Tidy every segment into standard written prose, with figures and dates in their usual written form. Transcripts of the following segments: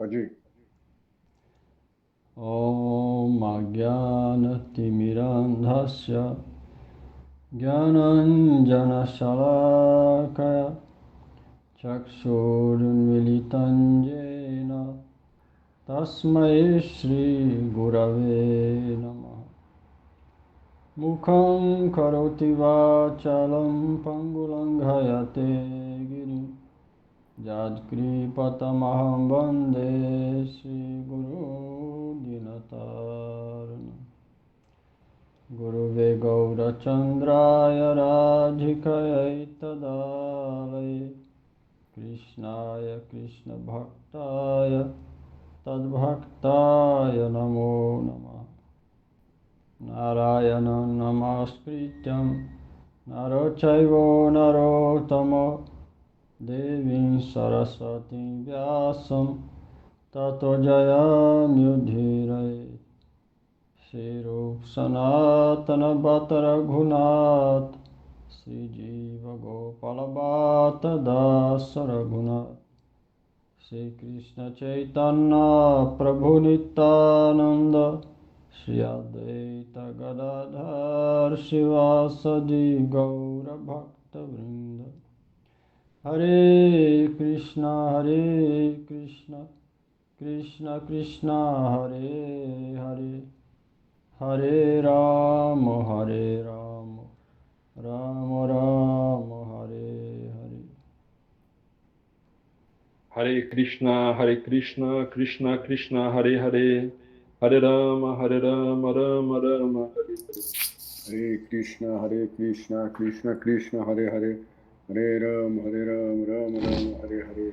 Pode ir. Om Ajnana-timirandhasya Jnananjana-shalakaya Chakshurunmilitam Jena Tasmai Shri Gurave Namaha. Mukham karoti vachalam pangulanghayate girim Jadkripatamaham vande Shri Guru Dinatarana. Guruve Gaurachandraya Radhikaya Tadalaya Krishnaya Krishna Bhaktaya Tadbhaktaya Namo Namah. Narayana Namaskrityam Narochaivo Narottama Devim Saraswati Vyasam Tato Jayamudhiraye Shri Rup Sanatana Bhatta Raghunath Shri Jiva Gopala Bhatta Dasa Raghunath Shri Krishna Chaitanya Prabhu Nityananda Shri Advaita Gadadhar Shivasadi Gaura Bhakta Vrinda Hare Krishna Krishna Krishna Hare Hare Hare Rama Rama Rama Hare Hare. Hare Krishna, Krishna Krishna, Hare Hare, Hare Rama, Rama Rama, Hare Hare. Hare Krishna, Krishna Krishna, Hare Hare. Hare Rama, Rama Rama, Hare Hare.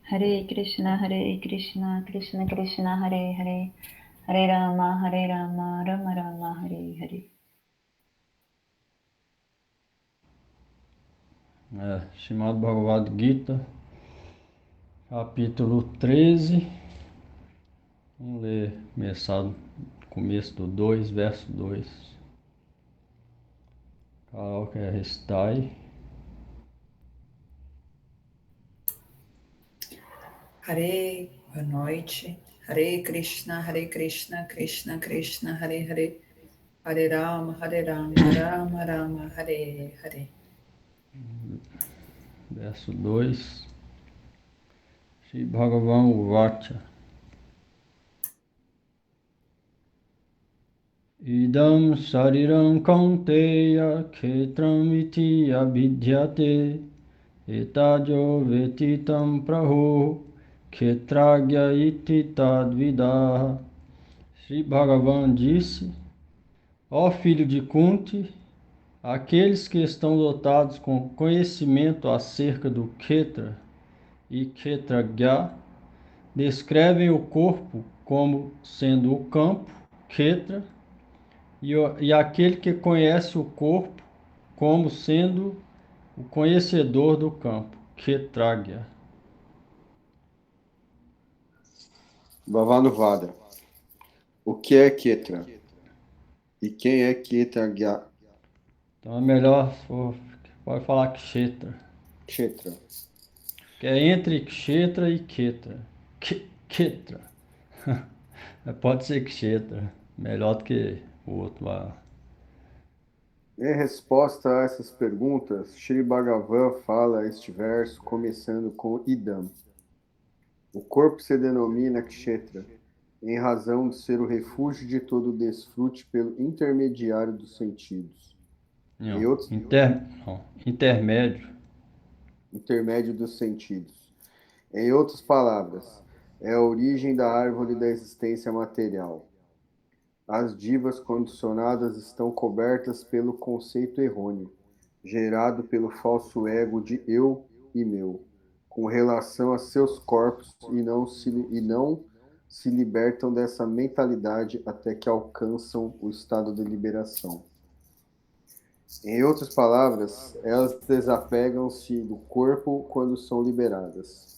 Hare Krishna, Krishna Krishna, Hare Hare, Hare Rama, Rama Rama, Hare Hare. Srimad Bhagavad Gita, capítulo 13. Vamos ler, começar no começo do 2, verso 2. Carol quer recitar aí. Hare, boa noite. Hare Krishna, Krishna Krishna, Hare Hare. Hare Rama, Rama Rama, Hare Hare. Verso 2. Shri Bhagavan Uvacha. Idam Sariram Kaunteya Khetram Iti Abhidyate Etajo Vetitam Praho Khetragya Iti Tadvidah. Shri Bhagavan disse: ó filho de Kunti, aqueles que estão dotados com conhecimento acerca do Khetra e Khetragya descrevem o corpo como sendo o campo, Khetra, e aquele que conhece o corpo como sendo o conhecedor do campo, Khetragya. Bhavanuvada. O que é Ketra? E quem é Ketragya? Então é melhor, pode falar Kshetra. Kshetra. Que é entre Kshetra e Ketra. Ketra. Pode ser Kshetra. Melhor do que o outro lá. Em resposta a essas perguntas, Shri Bhagavan fala este verso começando com Idam. O corpo se denomina Kshetra, em razão de ser o refúgio de todo desfrute pelo intermediário dos sentidos. Não, outros... intermédio. Intermédio dos sentidos. Em outras palavras, é a origem da árvore da existência material. As divas condicionadas estão cobertas pelo conceito errôneo, gerado pelo falso ego de eu e meu, com relação a seus corpos e não se libertam dessa mentalidade até que alcançam o estado de liberação. Em outras palavras, elas desapegam-se do corpo quando são liberadas.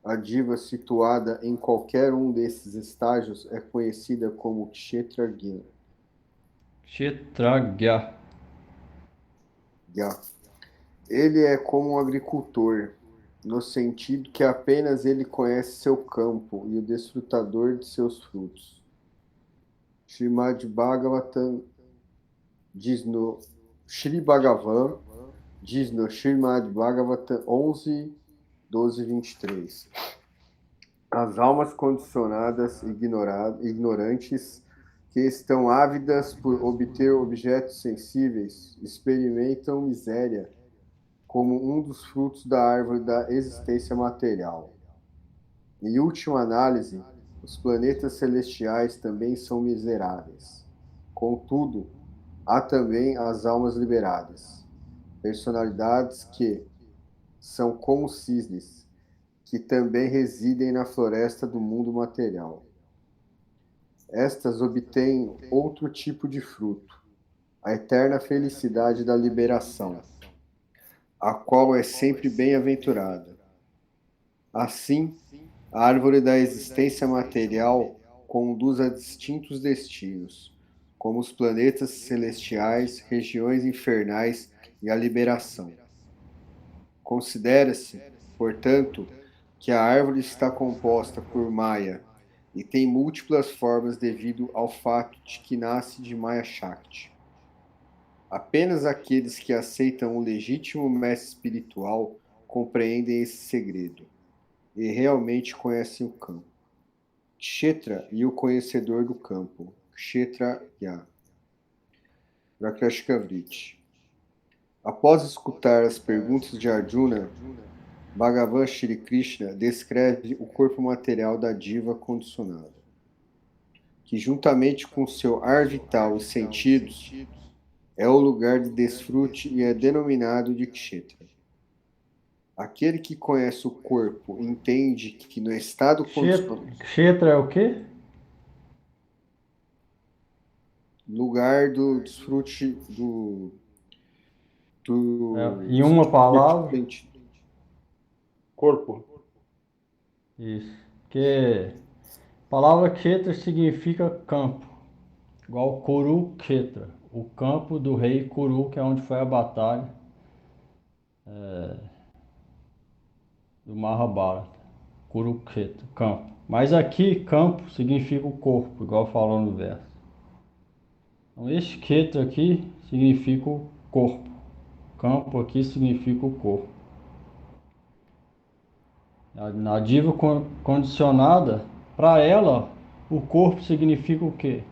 A diva situada em qualquer um desses estágios é conhecida como Kshetragya. Ele é como um agricultor, no sentido que apenas ele conhece seu campo e o desfrutador de seus frutos. Srimad Bhagavatam diz no Shri Bhagavan, diz no Srimad Bhagavatam 11, 12, 23. As almas condicionadas, ignorantes, que estão ávidas por obter objetos sensíveis, experimentam miséria como um dos frutos da árvore da existência material. Em última análise, os planetas celestiais também são miseráveis. Contudo, há também as almas liberadas, personalidades que são como cisnes, que também residem na floresta do mundo material. Estas obtêm outro tipo de fruto, a eterna felicidade da liberação, a qual é sempre bem-aventurada. Assim, a árvore da existência material conduz a distintos destinos, como os planetas celestiais, regiões infernais e a liberação. Considera-se, portanto, que a árvore está composta por Maya e tem múltiplas formas devido ao fato de que nasce de Maya Shakti. Apenas aqueles que aceitam o legítimo mestre espiritual compreendem esse segredo e realmente conhecem o campo. Kshetra e o conhecedor do campo. Kshetraya. Prakashkavriti. Após escutar as perguntas de Arjuna, Bhagavan Shri Krishna descreve o corpo material da diva condicionada, que juntamente com seu ar vital e sentidos, é o lugar de desfrute e é denominado de Kshetra. Aquele que conhece o corpo entende que no estado condicionado... Kshetra é o quê? Lugar do desfrute do Em uma palavra? Corpo. Isso. Porque a palavra Kshetra significa campo. Igual Kurukshetra, o campo do rei Kuru, que é onde foi a batalha do Mahabharata. Kurukshetra, campo. Mas aqui, campo significa o corpo, igual falou no verso. Então, este Kshetra aqui significa o corpo. Campo aqui significa o corpo. Na diva condicionada, para ela, o corpo significa o quê?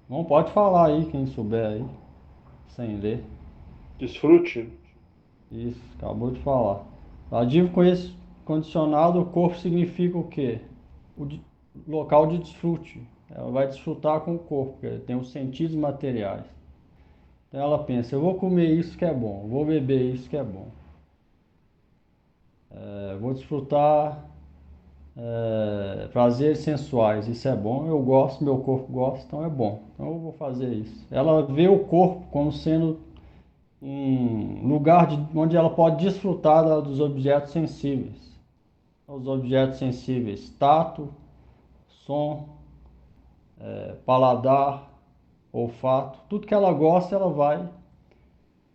Não pode falar aí, quem souber aí, sem ler. Desfrute. Isso, acabou de falar. A diva condicionada, o corpo significa o quê? Local de desfrute. Ela vai desfrutar com o corpo, porque tem os sentidos materiais. Então ela pensa, eu vou comer isso que é bom, vou beber isso que é bom. Vou desfrutar prazeres sensuais, isso é bom, eu gosto, meu corpo gosta, então é bom. Então eu vou fazer isso. Ela vê o corpo como sendo um lugar onde ela pode desfrutar dos objetos sensíveis. Os objetos sensíveis, tato, som, paladar, olfato, tudo que ela gosta, ela vai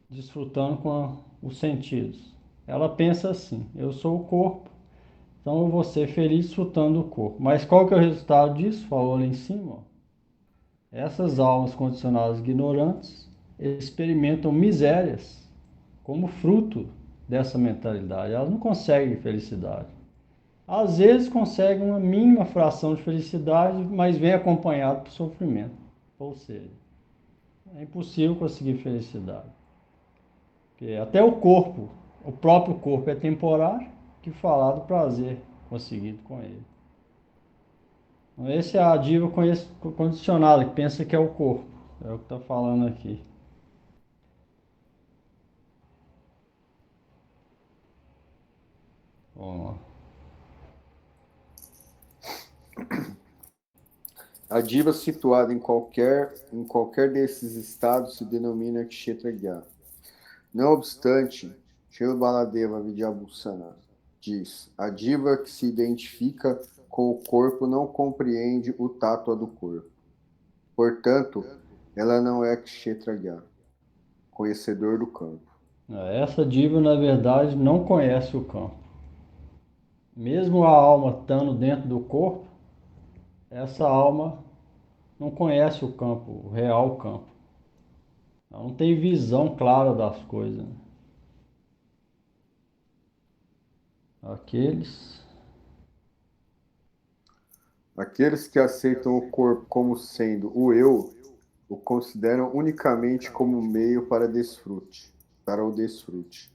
desfrutando com os sentidos. Ela pensa assim, eu sou o corpo, então eu vou ser feliz desfrutando do corpo. Mas qual que é o resultado disso? Falou ali em cima. Essas almas condicionadas ignorantes experimentam misérias como fruto dessa mentalidade. Elas não conseguem felicidade. Às vezes conseguem uma mínima fração de felicidade, mas vem acompanhado por sofrimento. Ou seja, é impossível conseguir felicidade. Porque até o corpo, o próprio corpo é temporário, que falar do prazer conseguido com ele. Então, esse é a diva condicionada, que pensa que é o corpo. É o que está falando aqui. Vamos lá. A diva situada em qualquer desses estados se denomina Kshetragya. Não obstante, Srila Baladeva Vidyabhusana diz, a diva que se identifica com o corpo não compreende o tátua do corpo. Portanto, Ela não é Kshetragya, conhecedor do campo. Essa diva, na verdade, não conhece o campo. Mesmo a alma estando dentro do corpo, essa alma não conhece o campo, o real campo. Ela não tem visão clara das coisas. Aqueles que aceitam o corpo como sendo o eu, o consideram unicamente como meio para o desfrute.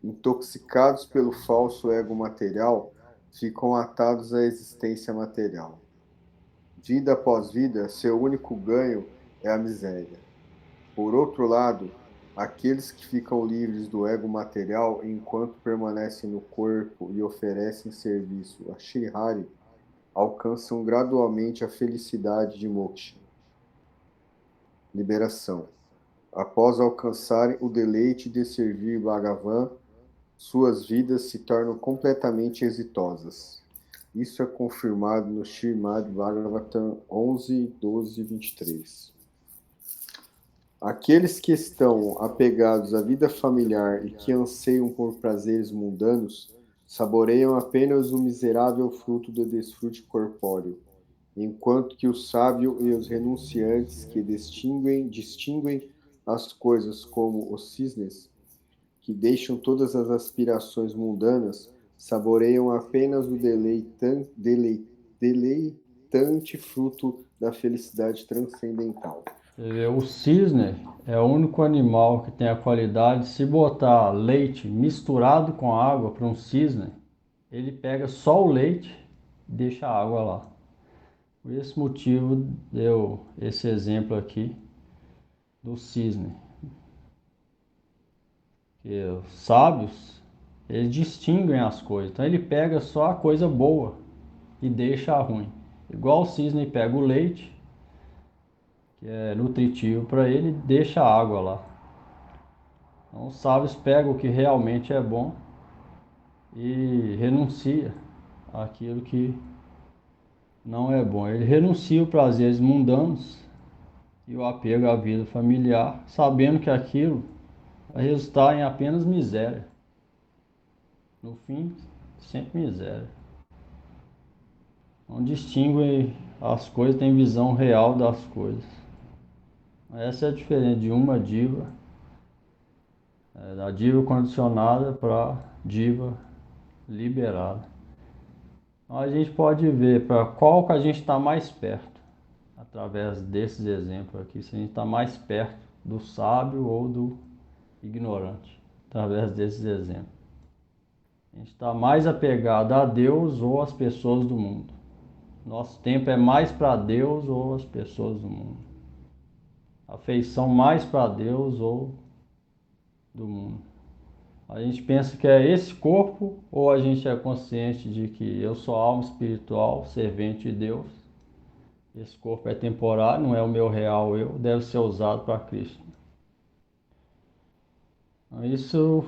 Intoxicados pelo falso ego material, ficam atados à existência material. Vida após vida, seu único ganho é a miséria. Por outro lado, aqueles que ficam livres do ego material enquanto permanecem no corpo e oferecem serviço a Shri Hari alcançam gradualmente a felicidade de moksha, liberação. Após alcançarem o deleite de servir Bhagavan, suas vidas se tornam completamente exitosas. Isso é confirmado no Srimad Bhagavatam 11, 12 e 23. Aqueles que estão apegados à vida familiar e que anseiam por prazeres mundanos saboreiam apenas o miserável fruto do desfrute corpóreo, enquanto que o sábio e os renunciantes que distinguem as coisas como os cisnes, que deixam todas as aspirações mundanas, saboreiam apenas o deleitante fruto da felicidade transcendental. O cisne é o único animal que tem a qualidade, se botar leite misturado com água para um cisne, ele pega só o leite e deixa a água lá. Por esse motivo deu esse exemplo aqui do cisne. Que os sábios, eles distinguem as coisas. Então ele pega só a coisa boa e deixa a ruim. Igual o cisne pega o leite, que é nutritivo para ele, e deixa a água lá. Então os sábios pegam o que realmente é bom e renuncia àquilo que não é bom. Ele renuncia os prazeres mundanos e o apego à vida familiar, sabendo que aquilo vai resultar em apenas miséria. No fim, sempre miséria. Não distingue as coisas, tem visão real das coisas. Essa é a diferença de uma diva, da diva condicionada para diva liberada. Então a gente pode ver para qual que a gente está mais perto, através desses exemplos aqui, se a gente está mais perto do sábio ou do ignorante, através desses exemplos. A gente está mais apegado a Deus ou às pessoas do mundo. Nosso tempo é mais para Deus ou as pessoas do mundo. Afeição mais para Deus ou do mundo. A gente pensa que é esse corpo ou a gente é consciente de que eu sou alma espiritual, servente de Deus. Esse corpo é temporário, não é o meu real eu, deve ser usado para Cristo. Isso,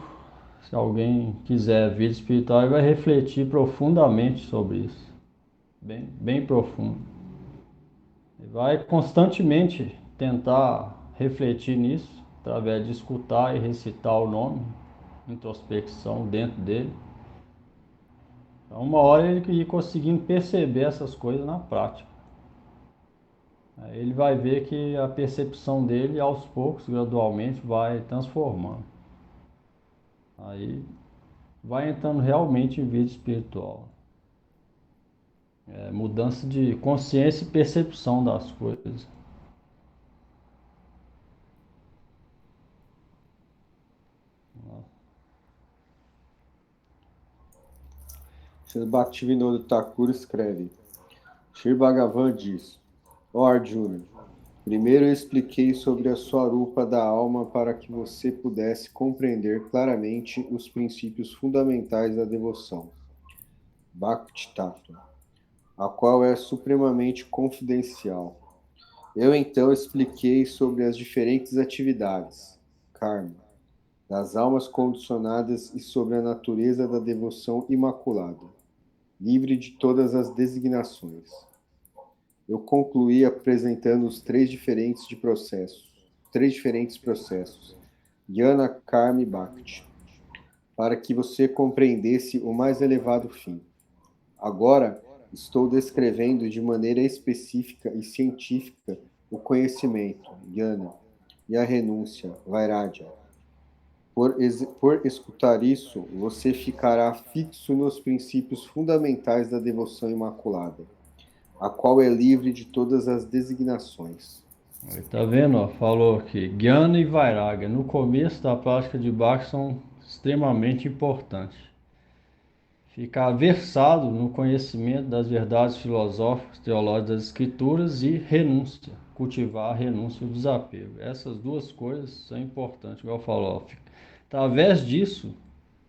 se alguém quiser vida espiritual, ele vai refletir profundamente sobre isso. Bem profundo. Ele vai constantemente tentar refletir nisso, através de escutar e recitar o nome, introspecção dentro dele. Então, uma hora ele ir conseguindo perceber essas coisas na prática. Aí ele vai ver que a percepção dele, aos poucos, gradualmente, vai transformando. Aí vai entrando realmente em vida espiritual. Mudança de consciência e percepção das coisas. Sri Bhaktivinoda Thakur escreve: Shri Bhagavan diz: Ó Arjuna, primeiro eu expliquei sobre a Swarupa da alma para que você pudesse compreender claramente os princípios fundamentais da devoção, Bhakti Tattva, a qual é supremamente confidencial. Eu então expliquei sobre as diferentes atividades, karma, das almas condicionadas e sobre a natureza da devoção imaculada, livre de todas as designações. eu concluí apresentando os três diferentes processos, Jnana, Karma e Bhakti, para que você compreendesse o mais elevado fim. Agora, estou descrevendo de maneira específica e científica o conhecimento, Jnana, e a renúncia, Vairagya. Por escutar isso, você ficará fixo nos princípios fundamentais da devoção imaculada, a qual é livre de todas as designações. Tá vendo? Ó, falou aqui, Jnana e Vairagya. No começo da prática de Bhakti são extremamente importantes. Ficar versado no conhecimento das verdades filosóficas, teológicas das escrituras e renúncia, cultivar a renúncia e o desapego. Essas duas coisas são importantes, igual falou. Através disso,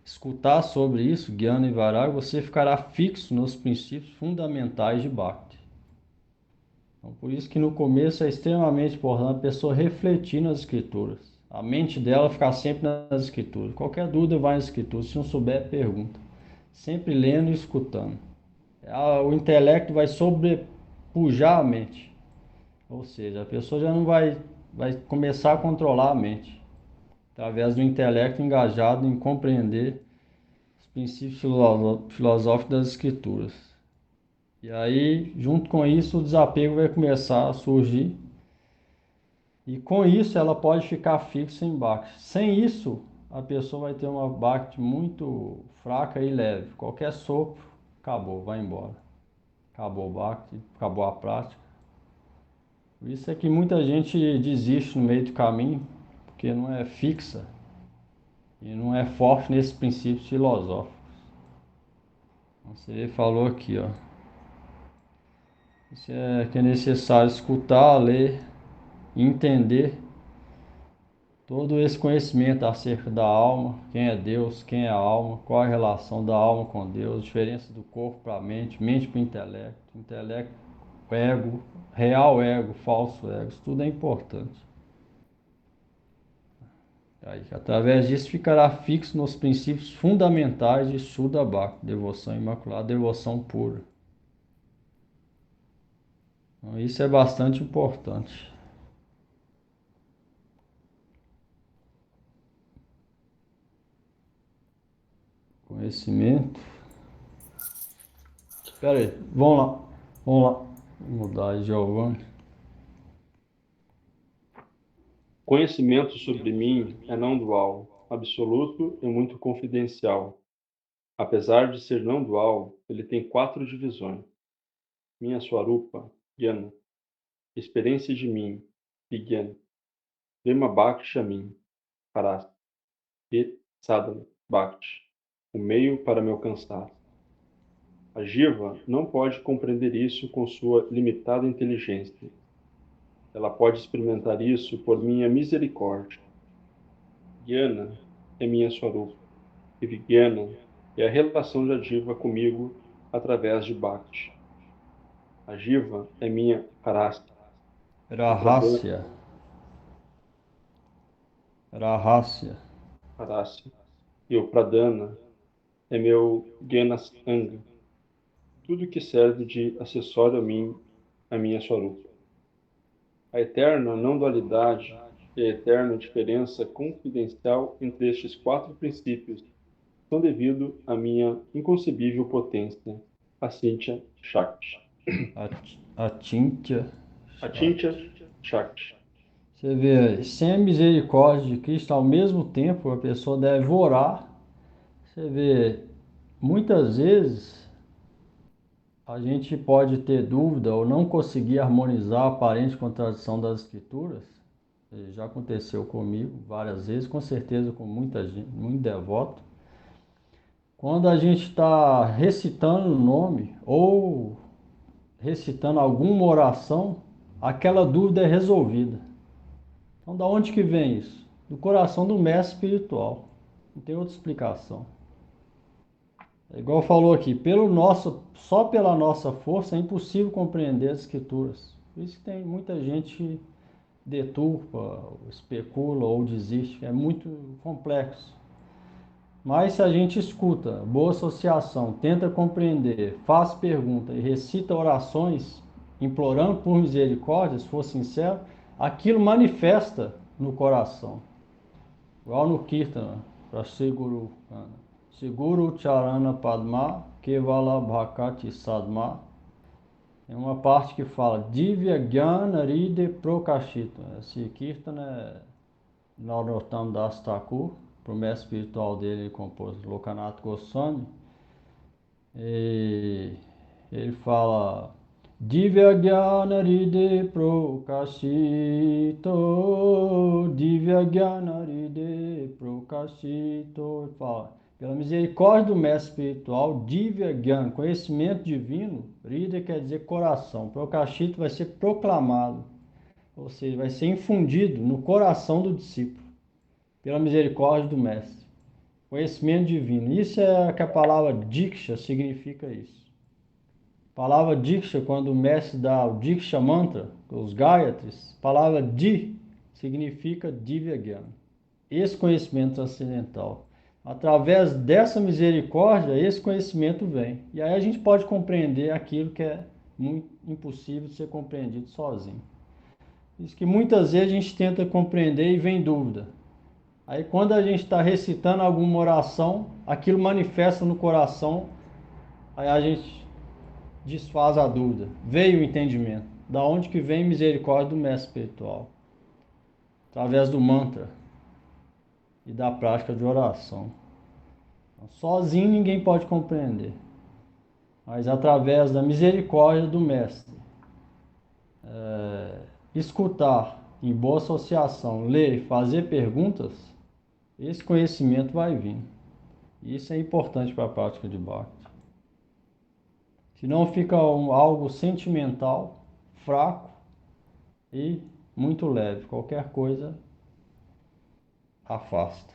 escutar sobre isso, Jnana e Vairagya, você ficará fixo nos princípios fundamentais de Bhakti. Então, por isso que no começo é extremamente importante a pessoa refletir nas escrituras. A mente dela ficar sempre nas escrituras. Qualquer dúvida vai nas escrituras. Se não souber, pergunta. Sempre lendo e escutando. O intelecto vai sobrepujar a mente. Ou seja, a pessoa já não vai começar a controlar a mente. Através do intelecto engajado em compreender os princípios filosóficos das escrituras. E aí, junto com isso, o desapego vai começar a surgir. E com isso, ela pode ficar fixa em Bhakti. Sem isso, a pessoa vai ter uma Bhakti muito fraca e leve. Qualquer sopro, acabou, vai embora. Acabou o Bhakti, acabou a prática. Por isso é que muita gente desiste no meio do caminho, porque não é fixa e não é forte nesses princípios filosóficos. Você falou aqui, ó. Isso é que é necessário escutar, ler e entender todo esse conhecimento acerca da alma, quem é Deus, quem é a alma, qual a relação da alma com Deus, diferença do corpo para a mente para o intelecto, ego, real ego, falso ego, isso tudo é importante. Aí, através disso ficará fixo nos princípios fundamentais de Shuddha Bhakti, devoção imaculada, devoção pura. Então, isso é bastante importante. Conhecimento. Espera aí, vamos lá. Vou mudar aí, Giovanni. Conhecimento sobre mim é não dual, absoluto e muito confidencial. Apesar de ser não dual, ele tem 4 divisões. Minha Swarupa, Jnana. Experiência de mim, Vijnana. Prema Bhakti a mim, Parasa. E Sadhana, Bhakti. O meio para me alcançar. A Jiva não pode compreender isso com sua limitada inteligência. Ela pode experimentar isso por minha misericórdia. Jnana é minha Swarupa. E Vijnana é a relação da Jiva comigo através de Bhakti. A Jiva é minha Parasa. Rahasya. Parasa. E o Pradana é meu Gyanasanga. Tudo que serve de acessório a minha Swarupa. A eterna não-dualidade e a eterna diferença confidencial entre estes 4 princípios são devido à minha inconcebível potência, Achintya Shakti. Achintya Shakti. Você vê, sem a misericórdia de Cristo, ao mesmo tempo a pessoa deve orar. Você vê, muitas vezes a gente pode ter dúvida ou não conseguir harmonizar a aparente contradição das escrituras. Já aconteceu comigo várias vezes, com certeza com muita gente, muito devoto. Quando a gente está recitando o nome ou recitando alguma oração, aquela dúvida é resolvida. Então, da onde que vem isso? Do coração do mestre espiritual. Não tem outra explicação. É igual falou aqui, só pela nossa força é impossível compreender as escrituras. Por isso que tem muita gente deturpa, especula ou desiste. É muito complexo. Mas se a gente escuta, boa associação, tenta compreender, faz pergunta e recita orações implorando por misericórdia, se for sincero, aquilo manifesta no coração. Igual no Kirtana, para Seguru. Seguru Charana Padma Kevala Bhakati Sadma. Tem uma parte que fala Divya Gyana Ride Prokashita. Esse Kirtana é Narottam Das Thakur, para o mestre espiritual dele, ele compôs Lokanath Goswami. E ele fala Divya Gyana Ride Prokashito, Divya Gyana Ride Prokashito. Ele fala, pela misericórdia do mestre espiritual, Divya Gyana, conhecimento divino, Ride quer dizer coração, Prokashito vai ser proclamado, ou seja, vai ser infundido no coração do discípulo, pela misericórdia do mestre. Conhecimento divino. Isso é que a palavra Diksha significa isso. A palavra Diksha, quando o mestre dá o Diksha Mantra, os Gayatris, a palavra Di significa Divya Gyana. Esse conhecimento transcendental. Através dessa misericórdia, esse conhecimento vem. E aí a gente pode compreender aquilo que é muito impossível de ser compreendido sozinho. Isso que muitas vezes a gente tenta compreender e vem dúvida. Aí quando a gente está recitando alguma oração, aquilo manifesta no coração, aí a gente desfaz a dúvida, veio o entendimento. Da onde que vem misericórdia do mestre espiritual? Através do mantra e da prática de oração. Então, sozinho ninguém pode compreender, mas através da misericórdia do mestre, escutar em boa associação, ler, fazer perguntas, esse conhecimento vai vir. Isso é importante para a prática de Bhakti. Senão fica algo sentimental, fraco e muito leve. Qualquer coisa afasta.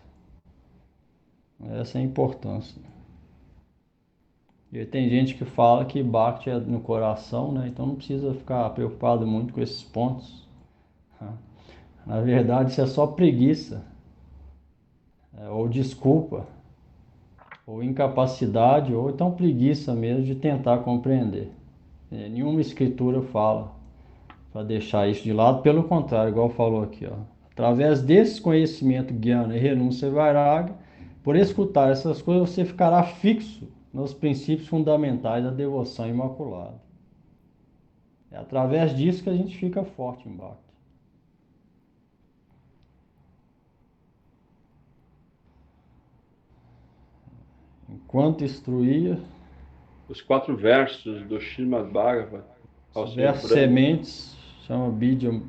Essa é a importância. E tem gente que fala que Bhakti é no coração, né? Então não precisa ficar preocupado muito com esses pontos. Na verdade, isso é só preguiça. Ou desculpa, ou incapacidade, ou então preguiça mesmo de tentar compreender. Nenhuma escritura fala para deixar isso de lado, pelo contrário, igual falou aqui, ó. Através desse conhecimento, Gyana e renúncia e Vairagya, por escutar essas coisas, você ficará fixo nos princípios fundamentais da devoção imaculada. É através disso que a gente fica forte em Bhakti. Enquanto instruía, Os 4 versos do Srimad Bhagavatam ao os Senhor versos Brahma, sementes, chama Bidya,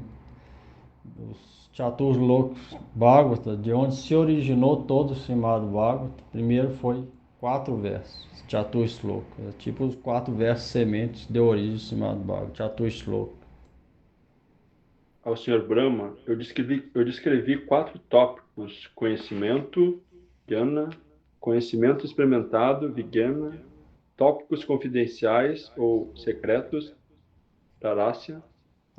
os Chaturlokas Bhagavata, de onde se originou todo o Srimad Bhagavatam. Primeiro foi 4 versos, Chatur Sloka, tipo os 4 versos sementes de origem do Srimad Bhagavatam, Chatur Sloka. ao Senhor Brahma, eu descrevi 4 tópicos: conhecimento, Jnana, conhecimento experimentado, Vijnana, tópicos confidenciais ou secretos, Rahasya,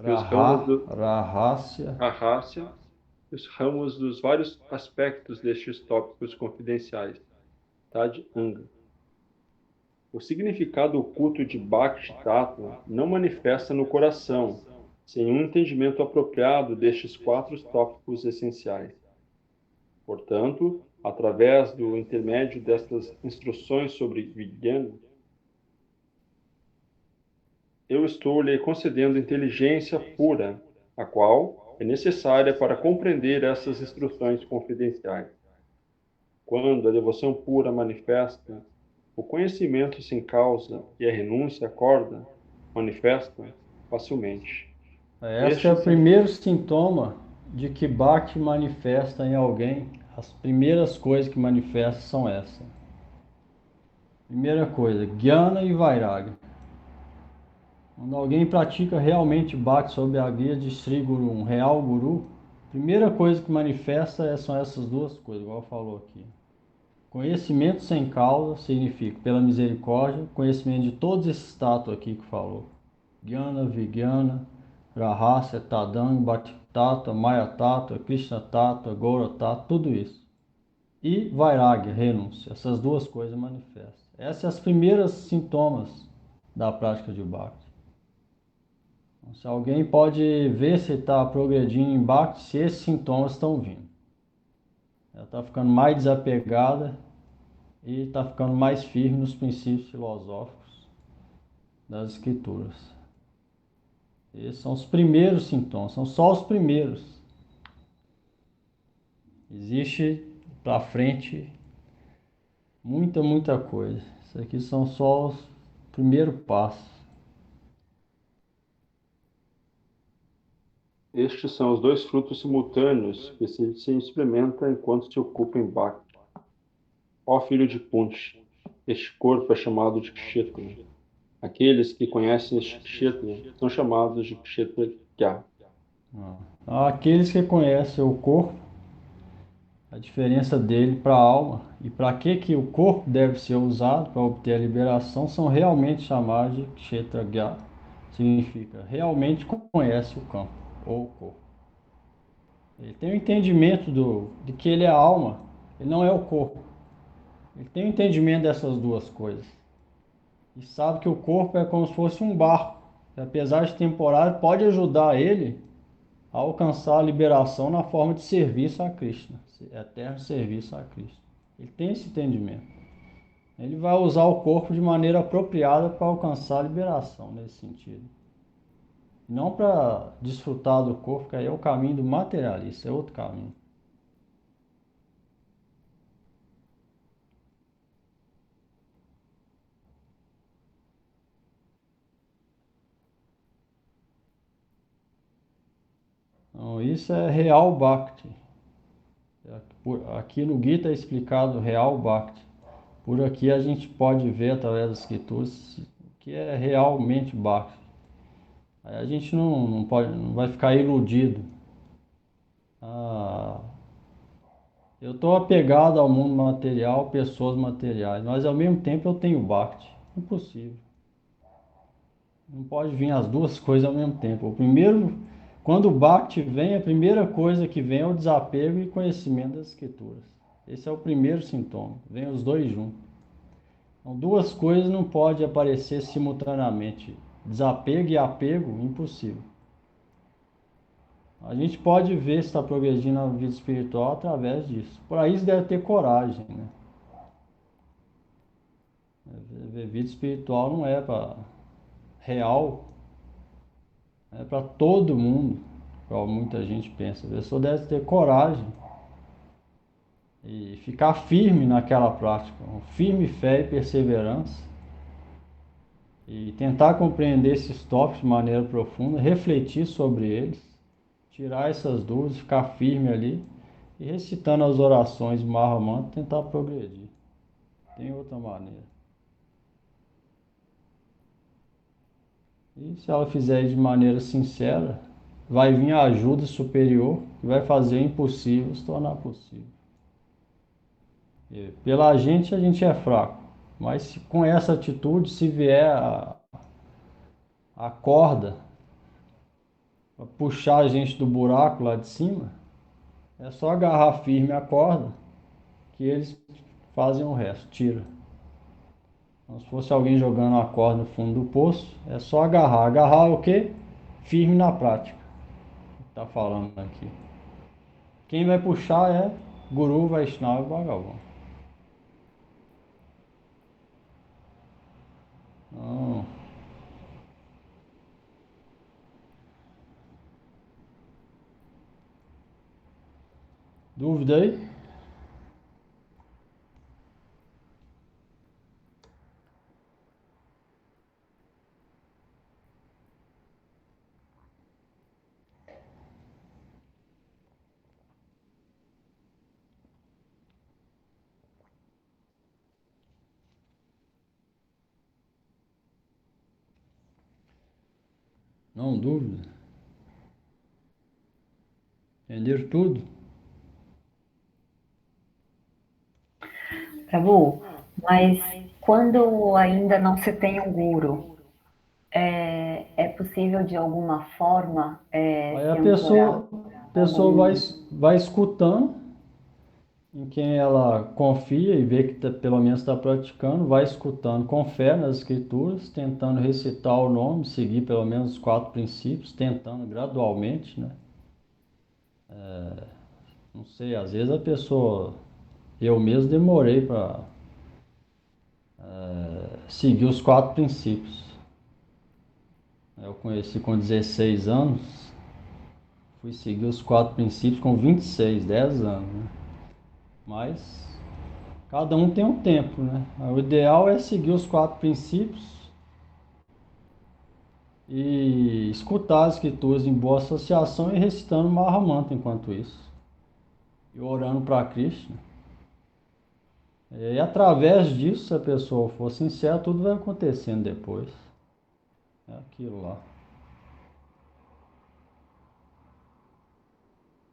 e os ramos Rahasya, Rahasya, e os ramos dos vários aspectos destes tópicos confidenciais, Tad Anga. O significado oculto de Bhakti Tattva não manifesta no coração, sem um entendimento apropriado destes 4 tópicos essenciais. Portanto, através do intermédio destas instruções sobre Vijnana, eu estou lhe concedendo inteligência pura, a qual é necessária para compreender essas instruções confidenciais. Quando a devoção pura manifesta, o conhecimento sem causa e a renúncia acorda, manifesta facilmente. esse é o primeiro sintoma de que Bhakti manifesta em alguém. As primeiras coisas que manifesta são essas. Primeira coisa, Jnana e Vairagya. Quando alguém pratica realmente Bhakti sob a guia de Sri Guru, um real Guru, a primeira coisa que manifesta são essas 2 coisas, igual falou aqui. Conhecimento sem causa significa, pela misericórdia, conhecimento de todos esses tatos aqui que falou. Jnana, Vijnana, Rahasya, Tadanga, Bhakti Tattva, Maya Tattva, Krishna Tattva, Gaura Tattva, tudo isso. E Vairagya, renúncia. Essas 2 coisas manifestam. Essas são as primeiras sintomas da prática de Bhakti. Então, se alguém pode ver se está progredindo em Bhakti, se esses sintomas estão vindo. Ela está ficando mais desapegada e está ficando mais firme nos princípios filosóficos das escrituras. Esses são os primeiros sintomas, são só os primeiros. Existe para frente muita coisa. Isso aqui são só os primeiros passos. Estes são os dois frutos simultâneos que se experimenta enquanto se ocupa em Bhakti. Ó filho de Kunti, este corpo é chamado de Kshetra. Aqueles que conhecem este Kshetra são chamados de Kshetragya. Aqueles que conhecem o corpo, a diferença dele para a alma e para que o corpo deve ser usado para obter a liberação são realmente chamados de Kshetragya. Significa realmente conhece o campo ou o corpo. Ele tem o entendimento de que ele é a alma, ele não é o corpo. Ele tem o entendimento dessas duas coisas. E sabe que o corpo é como se fosse um barco, que apesar de temporário, pode ajudar ele a alcançar a liberação na forma de serviço a Krishna, eterno serviço a Krishna. Ele tem esse entendimento. Ele vai usar o corpo de maneira apropriada para alcançar a liberação nesse sentido. Não para desfrutar do corpo, que aí é o caminho do materialista, é outro caminho. Então, isso é real Bhakti. Aqui no Gita é explicado real Bhakti. Por aqui a gente pode ver através das escrituras o que é realmente Bhakti. Aí a gente não vai ficar iludido. Eu estou apegado ao mundo material, pessoas materiais, mas ao mesmo tempo eu tenho Bhakti. Impossível. Não pode vir as duas coisas ao mesmo tempo. Quando o Bhakti vem, a primeira coisa que vem é o desapego e conhecimento das escrituras. Esse é o primeiro sintoma. Vem os dois juntos. Então, duas coisas não podem aparecer simultaneamente. Desapego e apego, impossível. A gente pode ver se está progredindo na vida espiritual através disso. Por aí você deve ter coragem, né? Vida espiritual não é para real, é para todo mundo, como muita gente pensa. A pessoa deve ter coragem e ficar firme naquela prática, firme fé e perseverança, e tentar compreender esses tópicos de maneira profunda, refletir sobre eles, tirar essas dúvidas, ficar firme ali e recitando as orações de Mahamantra, tentar progredir. Tem outra maneira. E se ela fizer de maneira sincera, vai vir a ajuda superior que vai fazer o impossível se tornar possível. E pela gente, a gente é fraco, mas com essa atitude, se vier a corda para puxar a gente do buraco lá de cima, é só agarrar firme a corda que eles fazem o resto, tira. Então, se fosse alguém jogando a corda no fundo do poço, é só agarrar. Agarrar o quê? Firme na prática. Está falando aqui. Quem vai puxar é Guru, Vaishnava e Bhagavan. Não. Dúvida aí? Não, dúvida. Entenderam tudo? Prabhu, mas quando ainda não se tem um guru, é possível de alguma forma Aí a se ancorar pessoa vai escutando em quem ela confia e vê que pelo menos está praticando, vai escutando com fé nas escrituras, tentando recitar o nome, seguir pelo menos os 4 princípios, tentando gradualmente, né? Não sei, às vezes a pessoa, eu mesmo demorei para seguir os 4 princípios. Eu conheci com 16 anos, fui seguir os 4 princípios com 26, 10 anos, né? Mas cada um tem um tempo, né? O ideal é seguir os 4 princípios e escutar as escrituras em boa associação e recitando Mahamanta enquanto isso. E orando para Krishna. E através disso, se a pessoa for sincera, tudo vai acontecendo depois. É aquilo lá.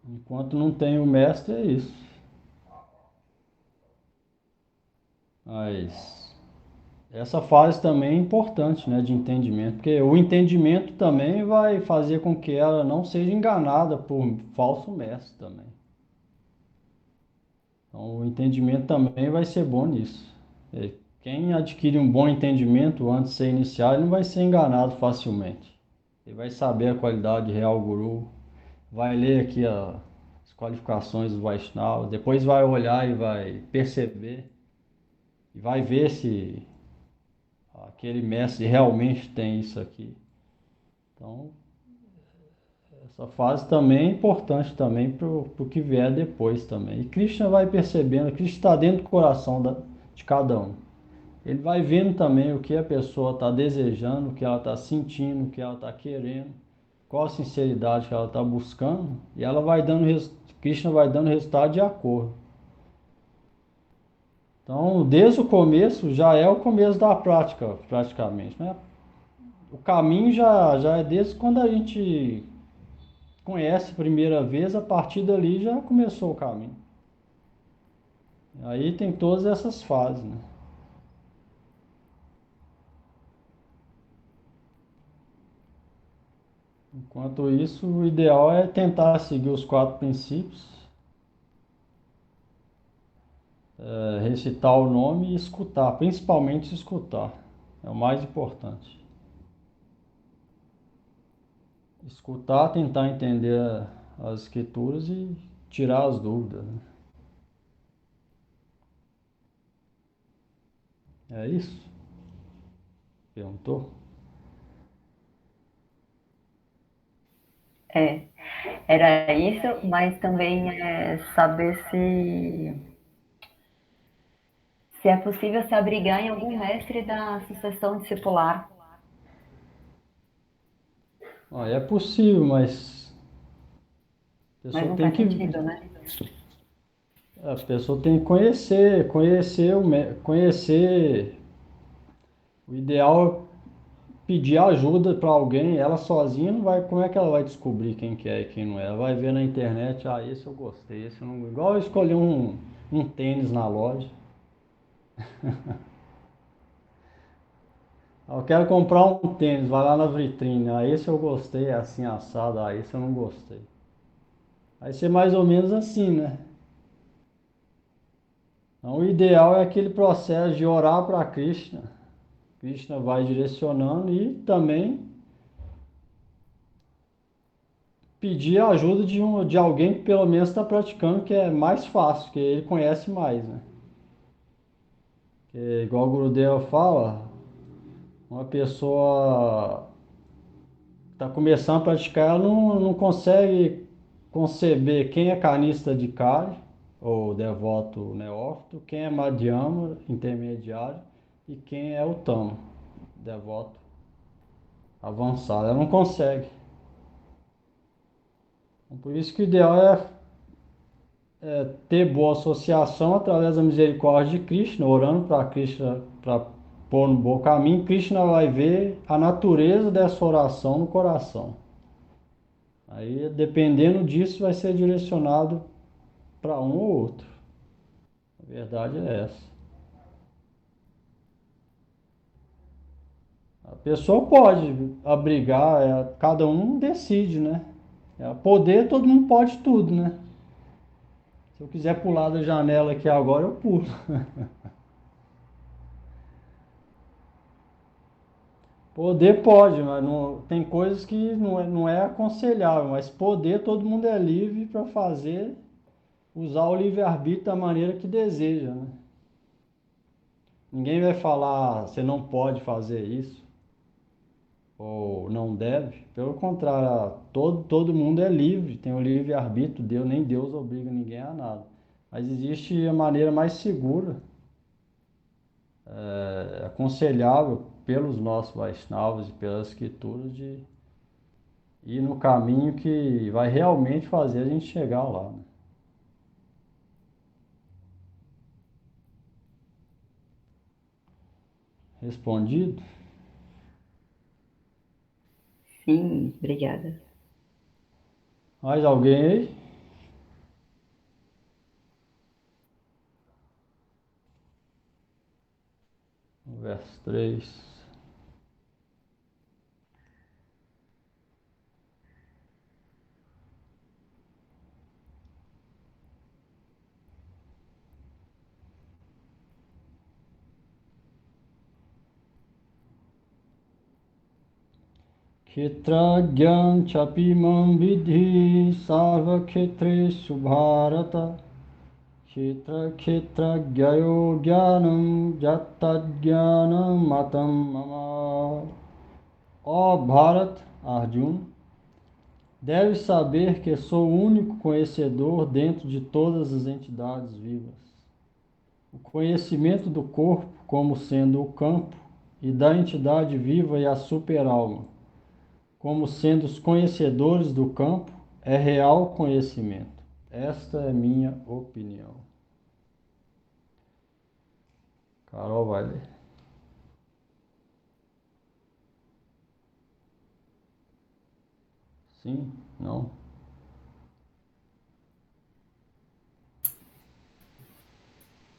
Enquanto não tem o mestre, é isso. Mas essa fase também é importante, né, de entendimento, porque o entendimento também vai fazer com que ela não seja enganada por falso mestre também. Então, o entendimento também vai ser bom nisso. Quem adquire um bom entendimento antes de ser iniciado, ele não vai ser enganado facilmente. Ele vai saber a qualidade real do guru, vai ler aqui as qualificações do Vaishnava, depois vai olhar e vai perceber, e vai ver se aquele mestre realmente tem isso aqui. Então, essa fase também é importante também para o que vier depois também. E Krishna vai percebendo, Krishna está dentro do coração de cada um. Ele vai vendo também o que a pessoa está desejando, o que ela está sentindo, o que ela está querendo, qual a sinceridade que ela está buscando, e ela vai dando, Krishna vai dando resultado de acordo. Então, desde o começo, já é o começo da prática, praticamente, né? O caminho já é desde quando a gente conhece a primeira vez, a partir dali já começou o caminho. Aí tem todas essas fases, né? Enquanto isso, o ideal é tentar seguir os 4 princípios, recitar o nome e escutar, principalmente escutar. É o mais importante. Escutar, tentar entender as escrituras e tirar as dúvidas, né? É isso? Perguntou? Era isso, mas também saber se é possível se abrigar em algum mestre da sucessão discipular. É possível, mas a Mas pessoa não tem faz que, sentido, né? a pessoa tem que conhecer. O ideal é pedir ajuda para alguém, ela sozinha não vai, como é que ela vai descobrir quem que é e quem não é? Ela vai ver na internet, esse eu gostei, esse eu não, igual eu escolher um tênis na loja. Eu quero comprar um tênis, vai lá na vitrine, esse eu gostei, é assim assado, esse eu não gostei. Vai ser mais ou menos assim, né? Então, o ideal é aquele processo de orar para Krishna. Krishna vai direcionando e também pedir a ajuda de alguém que pelo menos está praticando, que é mais fácil, que ele conhece mais, né? Que, igual o Gurudeva fala, uma pessoa está começando a praticar, ela não consegue conceber quem é canista de Kali, ou devoto neófito, quem é Madhyama, intermediário, e quem é o Tama, devoto avançado. Ela não consegue. Então, por isso que o ideal é ter boa associação através da misericórdia de Krishna, orando para Krishna, para pôr no bom caminho. Krishna vai ver a natureza dessa oração no coração. Aí, dependendo disso, vai ser direcionado para um ou outro. A verdade é essa. A pessoa pode abrigar, cada um decide, né? Poder, todo mundo pode tudo, né? Se eu quiser pular da janela aqui agora, eu pulo. Poder pode, mas não, tem coisas que não é aconselhável, mas poder todo mundo é livre para fazer, usar o livre-arbítrio da maneira que deseja, né? Ninguém vai falar, você não pode fazer isso, ou não deve. Pelo contrário, todo mundo é livre, tem o livre-arbítrio, nem Deus obriga ninguém a nada. Mas existe a maneira mais segura, aconselhável pelos nossos Vaishnavas e pelas escrituras de ir no caminho que vai realmente fazer a gente chegar lá, né? Respondido? Sim, obrigada. Mais alguém aí? Verso 3. Kshetrajñam chapimam vidhi sarva kshetreshu bharata kshetrajñayo jnanam jattadjnanam matam mama. Ó Bharat, Arjuna, deves saber que sou o único conhecedor dentro de todas as entidades vivas. O conhecimento do corpo como sendo o campo e da entidade viva e a superalma como sendo os conhecedores do campo, é real conhecimento. Esta é minha opinião. Carol vai ler. Sim? Não?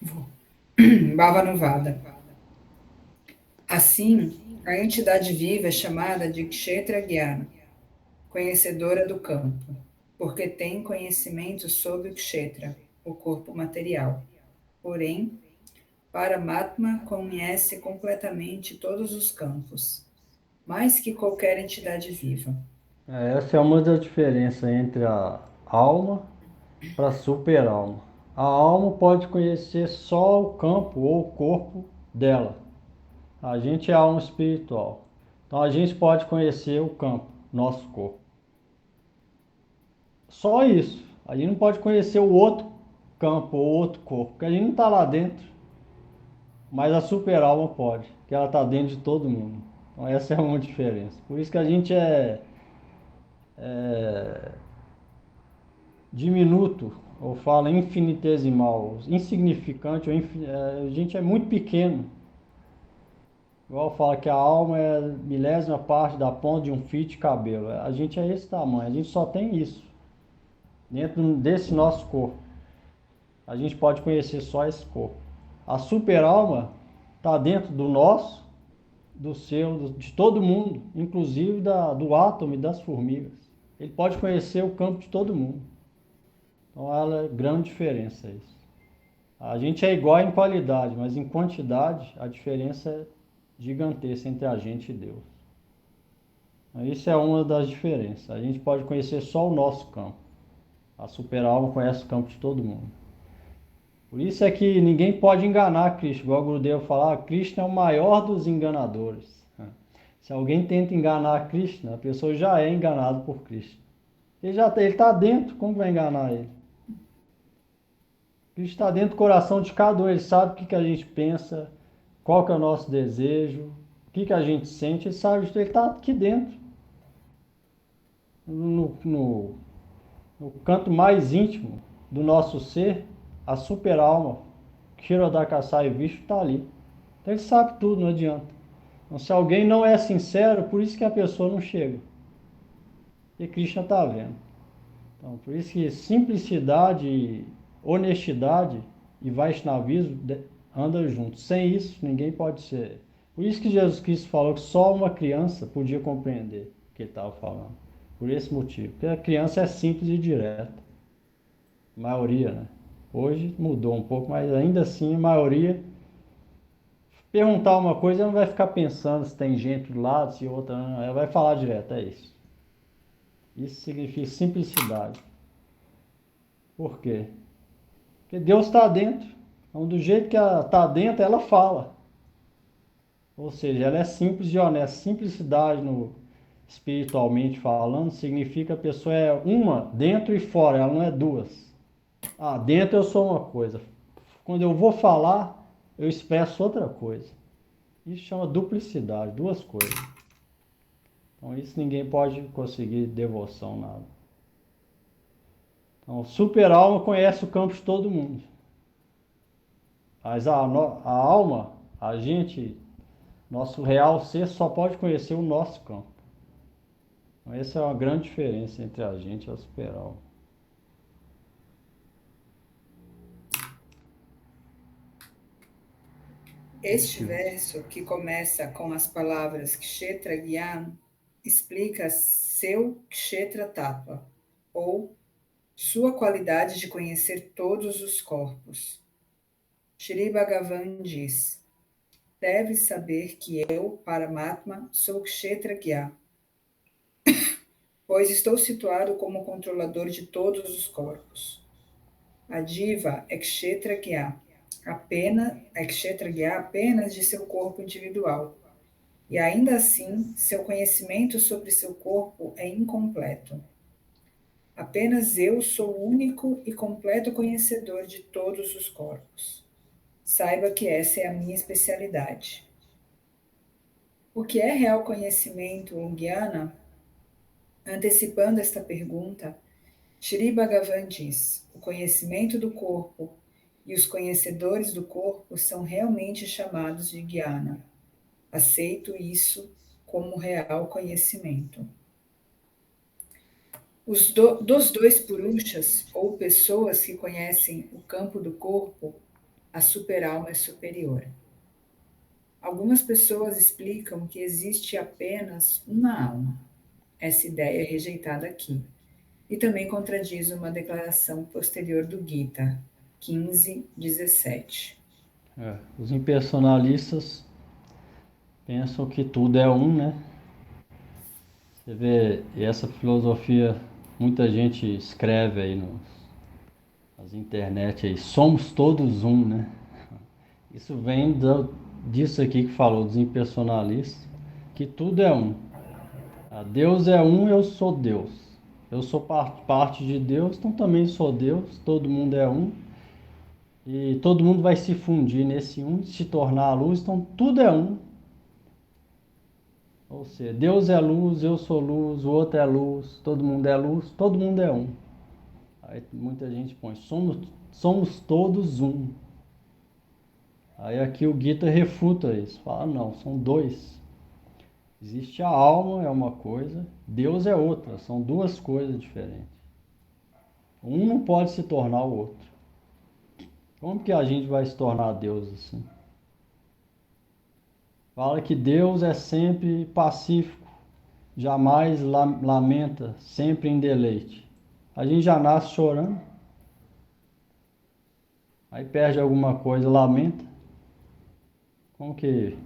Vou. Bhavanuvada. Assim, a entidade viva é chamada de Kshetra Gyana, conhecedora do campo, porque tem conhecimento sobre o Kshetra, o corpo material. Porém, Paramatma conhece completamente todos os campos, mais que qualquer entidade viva. Essa é uma das diferenças entre a alma para a superalma. A alma pode conhecer só o campo ou o corpo dela. A gente é alma espiritual. Então a gente pode conhecer o campo, nosso corpo. Só isso. A gente não pode conhecer o outro campo ou outro corpo, porque a gente não está lá dentro. Mas a super-alma pode, que ela está dentro de todo mundo. Então essa é uma diferença. Por isso que a gente é diminuto, ou fala infinitesimal, insignificante, a gente é muito pequeno. Igual fala que a alma é a milésima parte da ponta de um fio de cabelo. A gente é esse tamanho, a gente só tem isso dentro desse nosso corpo. A gente pode conhecer só esse corpo. A super-alma está dentro do nosso, do seu, de todo mundo, inclusive do átomo e das formigas. Ele pode conhecer o campo de todo mundo. Então, ela é grande diferença isso. A gente é igual em qualidade, mas em quantidade a diferença é gigantesca entre a gente e Deus. Então, isso é uma das diferenças. A gente pode conhecer só o nosso campo. A super-alma conhece o campo de todo mundo. Por isso é que ninguém pode enganar Krishna. Igual o Gurudeva fala, Krishna é o maior dos enganadores. Se alguém tenta enganar Krishna, a pessoa já é enganada por Krishna. Ele está dentro, como vai enganar ele? Krishna está dentro do coração de cada um, ele sabe o que a gente pensa, qual que é o nosso desejo, o que a gente sente, ele sabe, ele está aqui dentro. No canto mais íntimo do nosso ser, a super-alma, Kshirodakasai Vishnu, está ali. Então ele sabe tudo, não adianta. Então, se alguém não é sincero, por isso que a pessoa não chega. E Krishna está vendo. Então, por isso que simplicidade, honestidade e Vaishnavismo andam juntos. Sem isso, ninguém pode ser. Por isso que Jesus Cristo falou que só uma criança podia compreender o que ele estava falando. Por esse motivo. Porque a criança é simples e direta. A maioria, né? Hoje mudou um pouco, mas ainda assim a maioria perguntar uma coisa, ela não vai ficar pensando se tem gente do lado, se outra não. Ela vai falar direto, é isso. Isso significa simplicidade. Por quê? Porque Deus está dentro. Então, do jeito que ela está dentro, ela fala. Ou seja, ela é simples e honesta. Simplicidade, espiritualmente falando, significa que a pessoa é uma dentro e fora, ela não é duas. Ah, dentro eu sou uma coisa. Quando eu vou falar, eu expresso outra coisa. Isso chama duplicidade, duas coisas. Então isso ninguém pode conseguir devoção, nada. Então, super alma conhece o campo de todo mundo. Mas a alma, a gente, nosso real ser só pode conhecer o nosso campo. Então, essa é uma grande diferença entre a gente e a super alma. Este verso, que começa com as palavras Kshetra Gyan, explica seu Kshetra Tattva, ou sua qualidade de conhecer todos os corpos. Shri Bhagavan diz: deves saber que eu, Paramatma, sou Kshetra Gyan, pois estou situado como controlador de todos os corpos. A diva é Kshetra Gyan, apenas de seu corpo individual. E ainda assim, seu conhecimento sobre seu corpo é incompleto. Apenas eu sou o único e completo conhecedor de todos os corpos. Saiba que essa é a minha especialidade. O que é real conhecimento ou Jnana? Antecipando esta pergunta, Shri Bhagavan diz: o conhecimento do corpo e os conhecedores do corpo são realmente chamados de Jnana. Aceito isso como real conhecimento. Dos dois Purushas, ou pessoas que conhecem o campo do corpo, a super-alma é superior. Algumas pessoas explicam que existe apenas uma alma. Essa ideia é rejeitada aqui. E também contradiz uma declaração posterior do Gita, 15:17. Os impersonalistas pensam que tudo é um, né? Você vê, e essa filosofia, muita gente escreve aí nas internet aí, somos todos um, né? Isso vem disso aqui que falou, dos impersonalistas, que tudo é um. Deus é um, eu sou Deus. Eu sou parte de Deus, então também sou Deus, todo mundo é um. E todo mundo vai se fundir nesse um, se tornar a luz, então tudo é um. Ou seja, Deus é luz, eu sou luz, o outro é luz, todo mundo é um. Aí muita gente põe, somos todos um. Aí aqui o Gita refuta isso, fala, não, são dois. Existe a alma, é uma coisa, Deus é outra, são duas coisas diferentes. Um não pode se tornar o outro. Como que a gente vai se tornar Deus assim? Fala que Deus é sempre pacífico, jamais lamenta, sempre em deleite. A gente já nasce chorando, aí perde alguma coisa, lamenta. Como que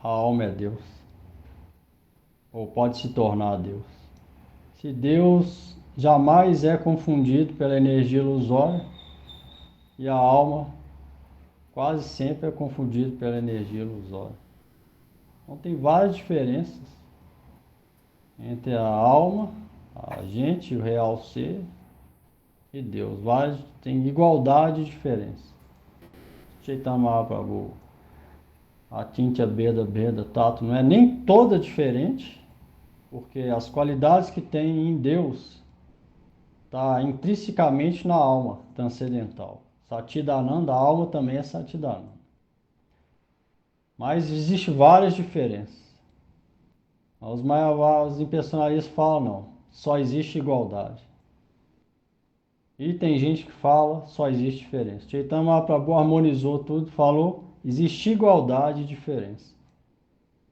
a alma é Deus? Ou pode se tornar Deus? Se Deus jamais é confundido pela energia ilusória, e a alma quase sempre é confundida pela energia ilusória. Então tem várias diferenças entre a alma, a gente, o real ser, e Deus. Tem igualdade e diferença. Chaitanya Mahaprabhu, a Tintya Beda Beda Tato não é nem toda diferente, porque as qualidades que tem em Deus está intrinsecamente na alma transcendental. Satidananda, a alma também é Satidananda. Mas existem várias diferenças. Os impersonalistas falam não, só existe igualdade. E tem gente que fala, só existe diferença. Chaitanya Mahaprabhu harmonizou tudo, falou, existe igualdade e diferença.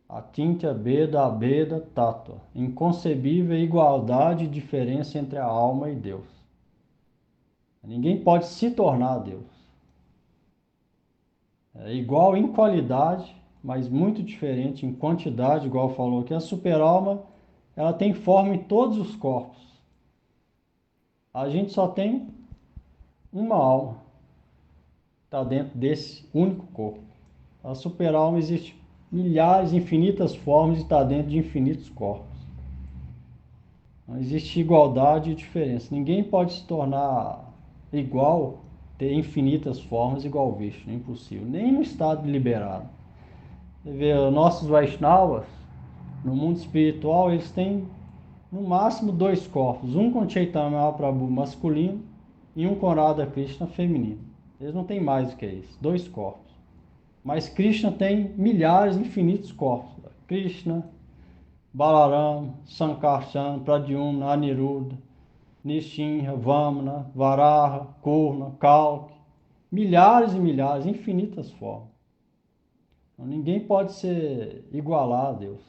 Atintya Beda Abeda Tattva, inconcebível igualdade e diferença entre a alma e Deus. Ninguém pode se tornar Deus. É igual em qualidade, mas muito diferente em quantidade, igual falou que a super-alma, ela tem forma em todos os corpos. A gente só tem uma alma, está dentro desse único corpo. A super-alma existe milhares, infinitas formas e está dentro de infinitos corpos. Não existe igualdade e diferença. Ninguém pode se tornar igual, ter infinitas formas igual Vishnu, é impossível. Nem no estado liberado. Você vê, os nossos Vaishnavas, no mundo espiritual, eles têm no máximo dois corpos. Um com Chaitanya Mahaprabhu masculino e um com Radha Krishna feminino. Eles não têm mais do que isso, dois corpos. Mas Krishna tem milhares, infinitos corpos. Krishna, Balaram, Sankarshan, Pradyumna, Aniruddha, Nishinra, Vamana, Varaha, Kurna, Kalki. Milhares e milhares, infinitas formas. Então, ninguém pode se igualar a Deus.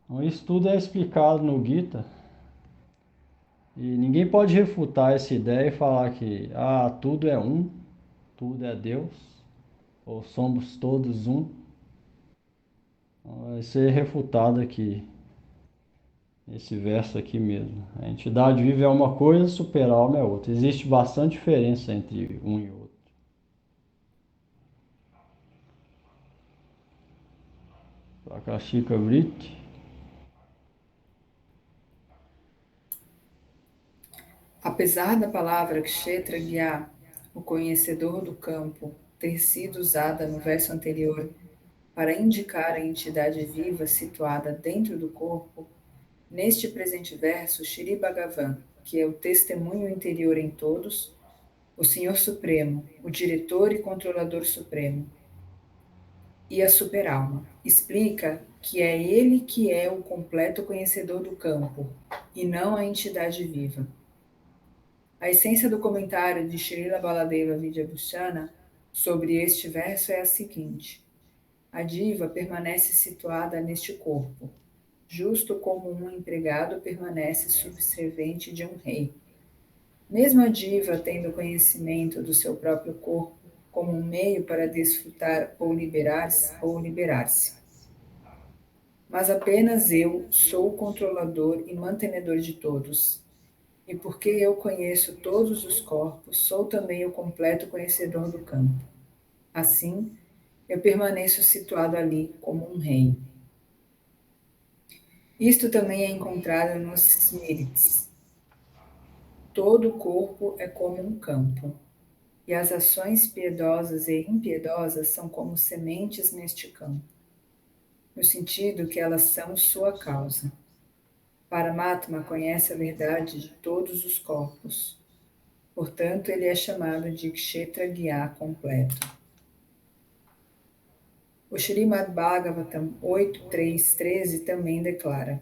Então, isso tudo é explicado no Gita. E ninguém pode refutar essa ideia e falar que tudo é um, tudo é Deus, ou somos todos um. Então, vai ser refutado aqui, esse verso aqui mesmo. A entidade viva é uma coisa, super-alma é outra. Existe bastante diferença entre um e outro. Prakashika Vritti. Apesar da palavra Kshetragya, o conhecedor do campo, ter sido usada no verso anterior para indicar a entidade viva situada dentro do corpo, neste presente verso, Shri Bhagavan, que é o testemunho interior em todos, o Senhor Supremo, o diretor e controlador supremo, e a superalma, explica que é ele que é o completo conhecedor do campo, e não a entidade viva. A essência do comentário de Srila Baladeva Vidyabhushana sobre este verso é a seguinte: a diva permanece situada neste corpo, justo como um empregado permanece subserviente de um rei. Mesmo a diva tendo conhecimento do seu próprio corpo como um meio para desfrutar ou liberar-se. Mas apenas eu sou o controlador e mantenedor de todos. E porque eu conheço todos os corpos, sou também o completo conhecedor do campo. Assim, eu permaneço situado ali como um rei. Isto também é encontrado nos Smrits. Todo o corpo é como um campo, e as ações piedosas e impiedosas são como sementes neste campo, no sentido que elas são sua causa. Paramatma conhece a verdade de todos os corpos. Portanto, ele é chamado de Kshetragya completo. O Srimad Bhagavatam 8.3.13 também declara: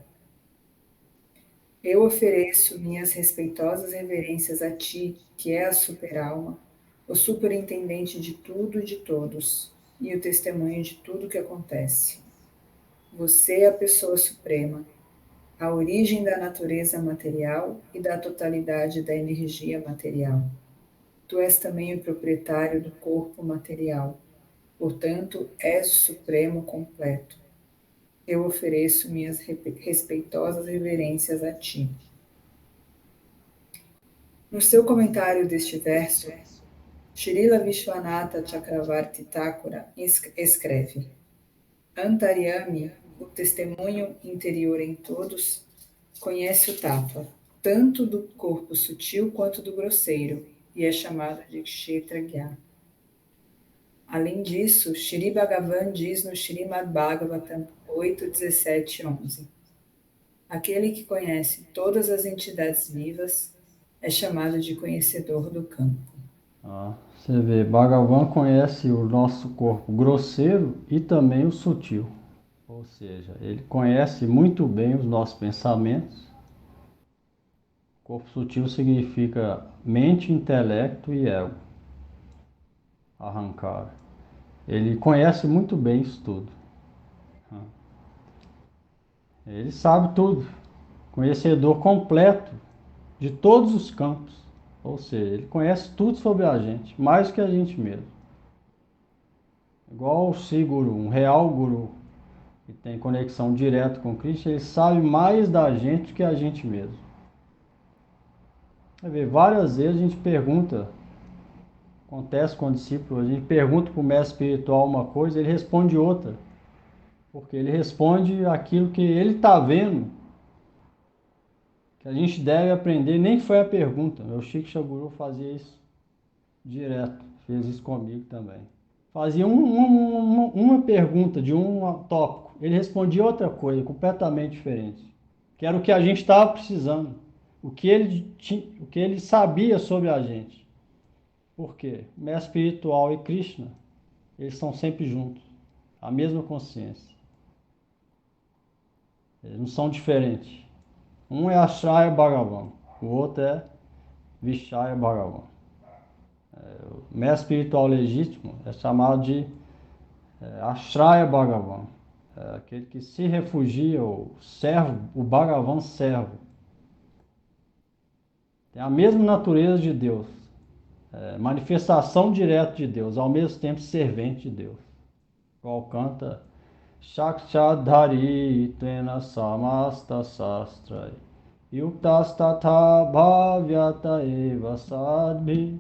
eu ofereço minhas respeitosas reverências a ti, que é a superalma, o superintendente de tudo e de todos, e o testemunho de tudo que acontece. Você é a pessoa suprema, a origem da natureza material e da totalidade da energia material. Tu és também o proprietário do corpo material, portanto, és o supremo completo. Eu ofereço minhas respeitosas reverências a ti. No seu comentário deste verso, Srila Vishwanatha Chakravarti Thakura escreve: Antaryami, o testemunho interior em todos, conhece o Tattva, tanto do corpo sutil quanto do grosseiro, e é chamado de Kshetragya. Além disso, Shri Bhagavan diz no Srimad Bhagavatam 8.17.11: aquele que conhece todas as entidades vivas é chamado de conhecedor do campo. Você vê, Bhagavan conhece o nosso corpo grosseiro e também o sutil. Ou seja, ele conhece muito bem os nossos pensamentos. Corpo sutil significa mente, intelecto e ego. Arrancar. Ele conhece muito bem isso tudo. Ele sabe tudo. Conhecedor completo de todos os campos. Ou seja, ele conhece tudo sobre a gente, mais que a gente mesmo. Igual o Siguru, um real guru, que tem conexão direta com Cristo, ele sabe mais da gente que a gente mesmo. Vai ver, várias vezes a gente pergunta, acontece com o discípulo, a gente pergunta para o mestre espiritual uma coisa, ele responde outra. Porque ele responde aquilo que ele está vendo, que a gente deve aprender, nem foi a pergunta. O Chico Xanguru fazia isso direto, fez isso comigo também. Fazia uma pergunta de um tópico, ele respondia outra coisa, completamente diferente, que era o que a gente estava precisando, o que ele sabia sobre a gente. Por quê? O mestre espiritual e Krishna, eles estão sempre juntos, a mesma consciência. Eles não são diferentes. Um é Ashraya Bhagavan, o outro é Vishaya Bhagavan. O mestre espiritual legítimo é chamado de Ashraya Bhagavan, aquele que se refugia, o servo, o Bhagavan servo. Tem a mesma natureza de Deus, manifestação direta de Deus, ao mesmo tempo servente de Deus. Igual canta Shakshadhari Tena Samasta Sastrai Yuktastatha Bhavyata Eva Sadbhi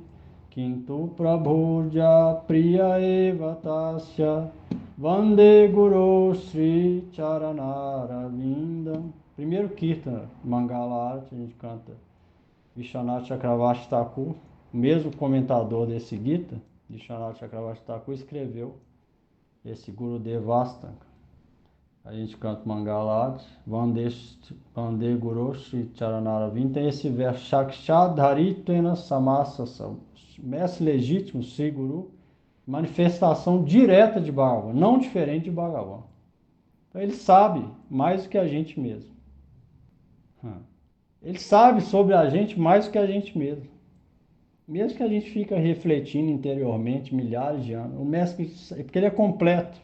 Kintu Prabhurja Priya Eva Tasya Vande Guru Sri Charanara Vindam. Primeiro Kirtana, Mangala Arati, a gente canta Vishwanath Chakravarti Thakur, o mesmo comentador desse Gita, Vishwanath Chakravarti Thakur, escreveu esse Gurudeva Astanga. A gente canta Mangalat, Vande Guru Sri Charanara Vim, tem esse verso, Shakshadharitena Samasa, mestre legítimo, Sri Guru, manifestação direta de Bhagavan, não diferente de Bhagavan. Então ele sabe mais do que a gente mesmo. Ele sabe sobre a gente mais do que a gente mesmo. Mesmo que a gente fica refletindo interiormente milhares de anos, o mestre, porque ele é completo.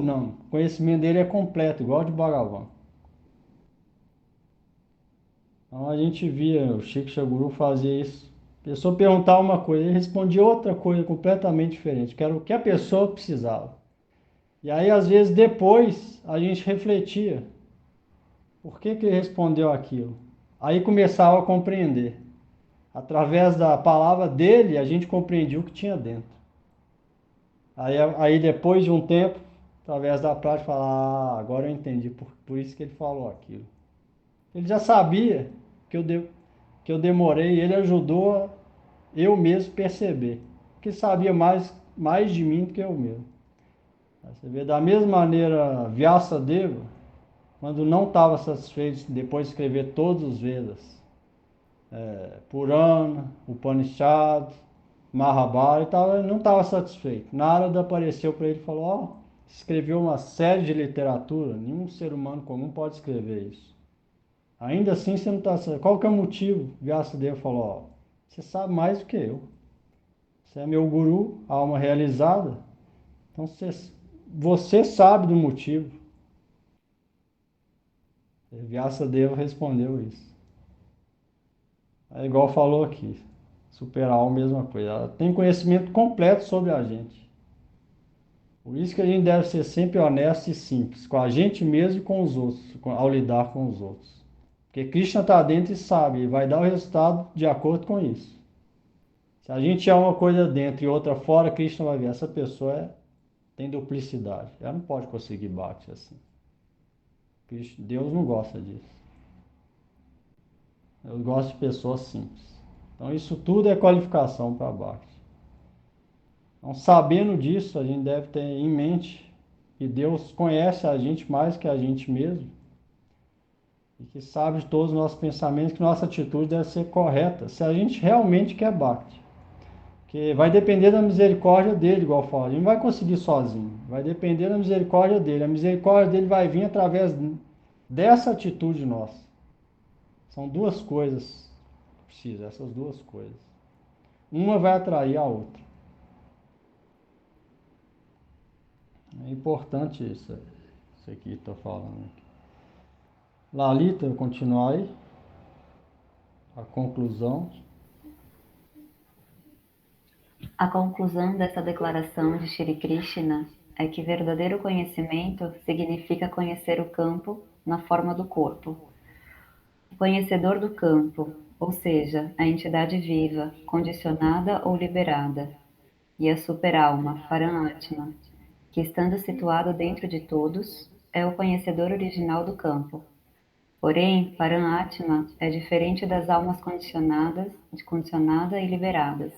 Não. O conhecimento dele é completo, igual de Bhagavan. Então a gente via, o Chico Xanguru fazia isso. A pessoa perguntava uma coisa, ele respondia outra coisa completamente diferente, que era o que a pessoa precisava. E aí, às vezes, depois, a gente refletia. Por que ele respondeu aquilo? Aí começava a compreender. Através da palavra dele, a gente compreendia o que tinha dentro. Aí depois de um tempo, através da prática, falar, agora eu entendi, por isso que ele falou aquilo. Ele já sabia que eu demorei, ele ajudou eu mesmo perceber. Que sabia mais de mim do que eu mesmo. Você vê, da mesma maneira, Vyasadeva, quando não estava satisfeito depois de escrever todos os Vedas, Purana, Upanishad, Mahabharata, não estava satisfeito. Narada apareceu para ele e falou, escreveu uma série de literatura, nenhum ser humano comum pode escrever isso. Ainda assim você não está satisfeito. Qual que é o motivo? Vyasadeva falou, você sabe mais do que eu. Você é meu guru, alma realizada. Então você sabe do motivo. Vyasadeva respondeu isso. É igual falou aqui. Superar a mesma coisa. Ela tem conhecimento completo sobre a gente. Por isso que a gente deve ser sempre honesto e simples, com a gente mesmo e com os outros, ao lidar com os outros. Porque Krishna está dentro e sabe, e vai dar o resultado de acordo com isso. Se a gente é uma coisa dentro e outra fora, Krishna vai ver, essa pessoa tem duplicidade. Ela não pode conseguir bhakti assim. Deus não gosta disso. Deus gosta de pessoas simples. Então isso tudo é qualificação para bhakti. Então, sabendo disso, a gente deve ter em mente que Deus conhece a gente mais que a gente mesmo e que sabe de todos os nossos pensamentos, que nossa atitude deve ser correta, se a gente realmente quer bhakti. Porque vai depender da misericórdia dele, igual eu falo, a gente não vai conseguir sozinho, vai depender da misericórdia dele. A misericórdia dele vai vir através dessa atitude nossa. São duas coisas que precisa, essas duas coisas. Uma vai atrair a outra. É importante isso aqui que estou falando. Lalita, continuar aí? A conclusão. A conclusão dessa declaração de Shri Krishna é que verdadeiro conhecimento significa conhecer o campo na forma do corpo. O conhecedor do campo, ou seja, a entidade viva, condicionada ou liberada, e a superalma, Param-Atma, que estando situado dentro de todos, é o conhecedor original do campo. Porém, Param-Atma é diferente das almas condicionada e liberadas,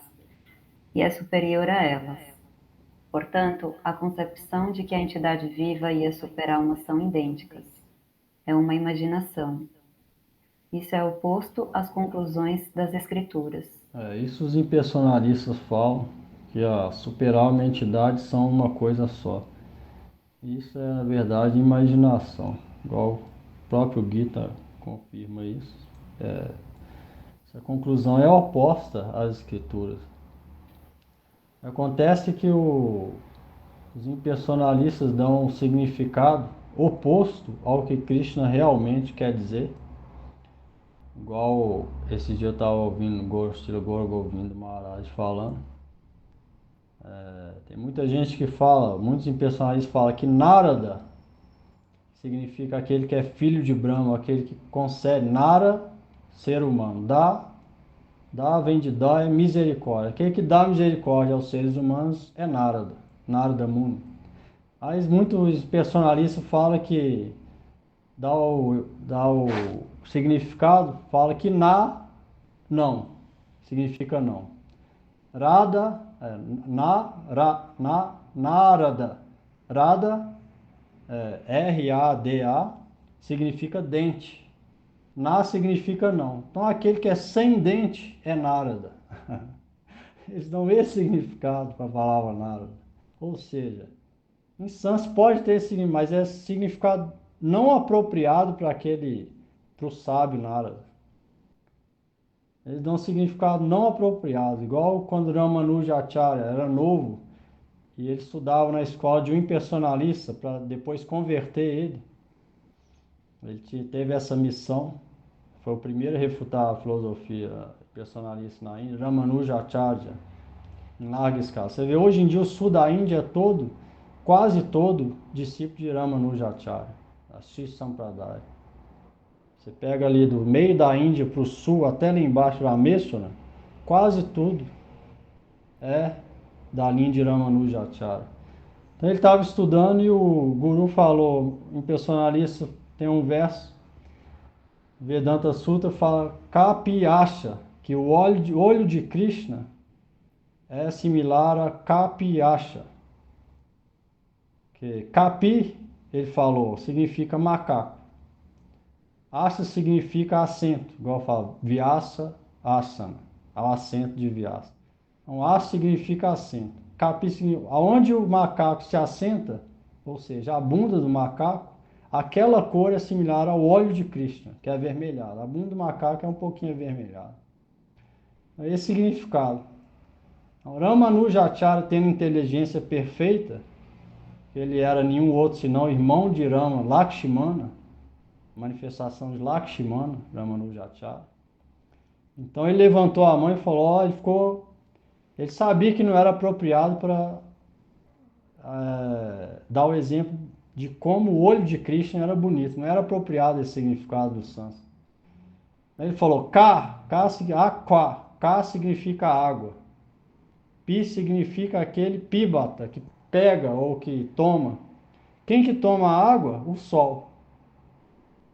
e é superior a elas. Portanto, a concepção de que a entidade viva e a superalma são idênticas é uma imaginação. Isso é oposto às conclusões das Escrituras. Isso os impersonalistas falam, que a superalma e a entidade são uma coisa só. Isso é, na verdade, imaginação, igual o próprio Gita confirma isso. Essa conclusão é oposta às Escrituras. Acontece que os impersonalistas dão um significado oposto ao que Krishna realmente quer dizer. Igual esse dia eu estava ouvindo Gostil Gorgovind Maharaj falando. Tem muita gente que fala, muitos impersonalistas falam que Narada significa aquele que é filho de Brahma, aquele que concede. Nara, ser humano. Dá vem de dó, é misericórdia. Aquele que dá misericórdia aos seres humanos é Narada, Narada Muni. Mas muitos personalistas falam que dá o significado, fala que não, significa não. Rada, Narada, Rada, R-A-D-A, significa dente. Na significa não. Então aquele que é sem dente é Narada. Eles dão esse significado para a palavra Narada. Ou seja, em sânscrito pode ter esse significado, mas é significado não apropriado para o sábio Narada. Eles dão um significado não apropriado, igual quando Ramanujacharya era novo e ele estudava na escola de um impersonalista para depois converter ele. Ele teve essa missão. Foi o primeiro a refutar a filosofia personalista na Índia, Ramanujacharya, em larga escala. Você vê, hoje em dia o sul da Índia é todo, quase todo, discípulo de Ramanujacharya, a Shish Sampradaya. Você pega ali do meio da Índia para o sul, até lá embaixo, Rameswara, quase tudo é da linha de Ramanujacharya. Então ele estava estudando e o guru falou, em personalista tem um verso, Vedanta Sutra fala, Kapi acha, que o olho de Krishna é similar a Kapi acha. Que Kapi, ele falou, significa macaco. Asha significa assento, igual eu falo, Vyasa Asana, ao assento de Vyasa. Então, Asha significa assento. Kapi significa, aonde o macaco se assenta, ou seja, a bunda do macaco, aquela cor é similar ao óleo de Krishna, que é avermelhado. A bunda do macaco é um pouquinho avermelhada. Esse significado. Então, Ramanujacharya, tendo inteligência perfeita, ele era nenhum outro senão irmão de Rama, Lakshmana, manifestação de Lakshmana, Ramanujacharya. Então ele levantou a mão e falou, ele sabia que não era apropriado para dar o exemplo de como o olho de Krishna era bonito, não era apropriado esse significado do sânscrito. Ele falou, Ka significa água, Pi significa aquele pibata, que pega ou que toma. Quem que toma água? O sol.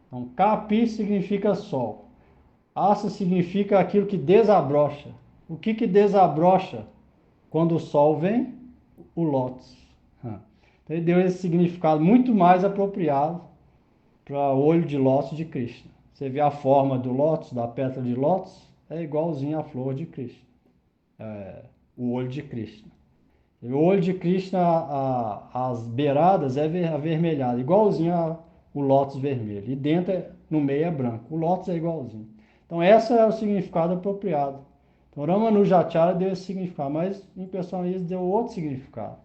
Então, Kapi significa sol. Asa significa aquilo que desabrocha. O que desabrocha quando o sol vem? O lótus. Então, ele deu esse significado muito mais apropriado para o olho de lótus de Krishna. Você vê a forma do lótus, da pétala de lótus, é igualzinho à flor de Krishna. O olho de Krishna. O olho de Krishna, as beiradas é avermelhado, igualzinho o lótus vermelho. E dentro, no meio é branco. O lótus é igualzinho. Então, esse é o significado apropriado. Então, Ramanujacharya deu esse significado, mas o impersonalismo deu outro significado.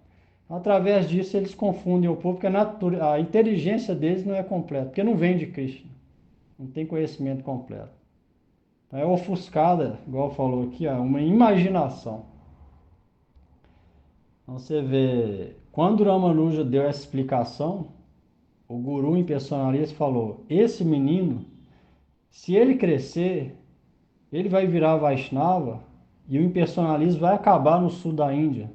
Através disso, eles confundem o povo, porque a inteligência deles não é completa, porque não vem de Krishna. Não tem conhecimento completo. Então é ofuscada, igual falou aqui, ó, uma imaginação. Então você vê, quando o Ramanuja deu essa explicação, o guru impersonalista falou: esse menino, se ele crescer, ele vai virar Vaishnava e o impersonalismo vai acabar no sul da Índia.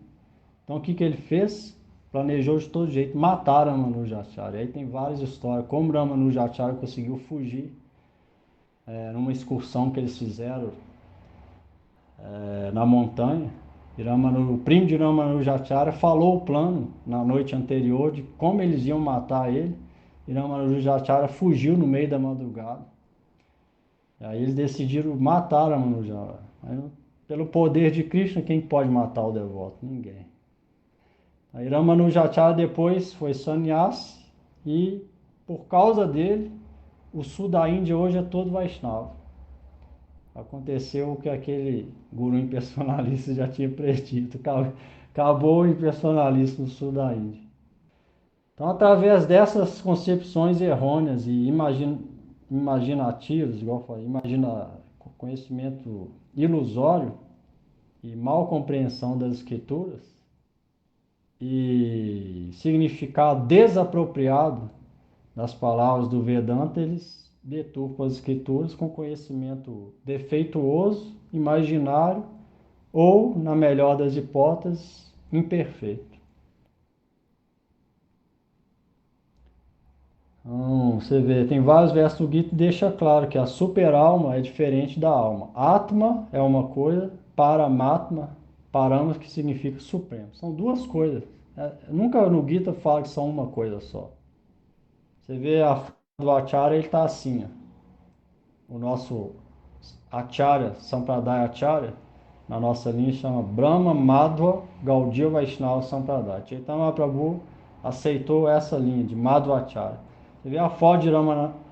Então o que ele fez? Planejou de todo jeito matar Ramanujacharya. Aí tem várias histórias, como Ramanujacharya conseguiu fugir numa excursão que eles fizeram na montanha. E o primo de Ramanujacharya falou o plano na noite anterior de como eles iam matar ele. E Ramanujacharya fugiu no meio da madrugada. E aí eles decidiram matar Ramanujacharya. Pelo poder de Krishna, quem pode matar o devoto? Ninguém. Aí Ramanujacharya depois foi sannyasi e por causa dele, o sul da Índia hoje é todo Vaishnava. Aconteceu o que aquele guru impersonalista já tinha predito. Acabou o impersonalismo no sul da Índia. Então, através dessas concepções errôneas e imaginativas, igual eu falei, conhecimento ilusório e mal compreensão das escrituras e significado desapropriado das palavras do Vedanta, eles deturpam as escrituras com conhecimento defeituoso, imaginário ou, na melhor das hipóteses, imperfeito. Então, você vê, tem vários versos do Gita que deixa claro que a super-alma é diferente da alma. Atma é uma coisa, Paramatma, Parama que significa supremo. São duas coisas. Nunca no Gita fala que são uma coisa só. Você vê a forma do Acharya, ele está assim, ó. O nosso Acharya, Sampradaya Acharya, na nossa linha chama Brahma Madhva Gaudiya Vaishnava Sampradaya. Chaitanya Mahaprabhu aceitou essa linha de Madhvacharya. Você vê a foto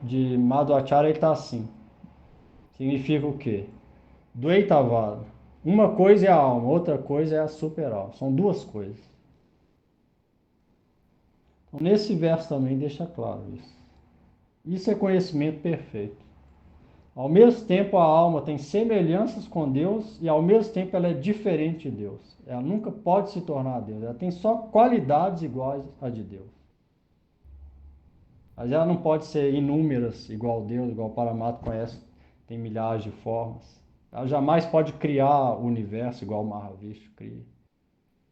de Madhvacharya, ele está assim. Significa o quê? Dvaitavada. Uma coisa é a alma, outra coisa é a super-alma. São duas coisas. Então, nesse verso também deixa claro isso. Isso é conhecimento perfeito. Ao mesmo tempo, a alma tem semelhanças com Deus e ao mesmo tempo ela é diferente de Deus. Ela nunca pode se tornar Deus. Ela tem só qualidades iguais a de Deus. Mas ela não pode ser inúmeras igual Deus, igual o Paramatma conhece, tem milhares de formas. Ela jamais pode criar o universo igual o Mahavishnu cria.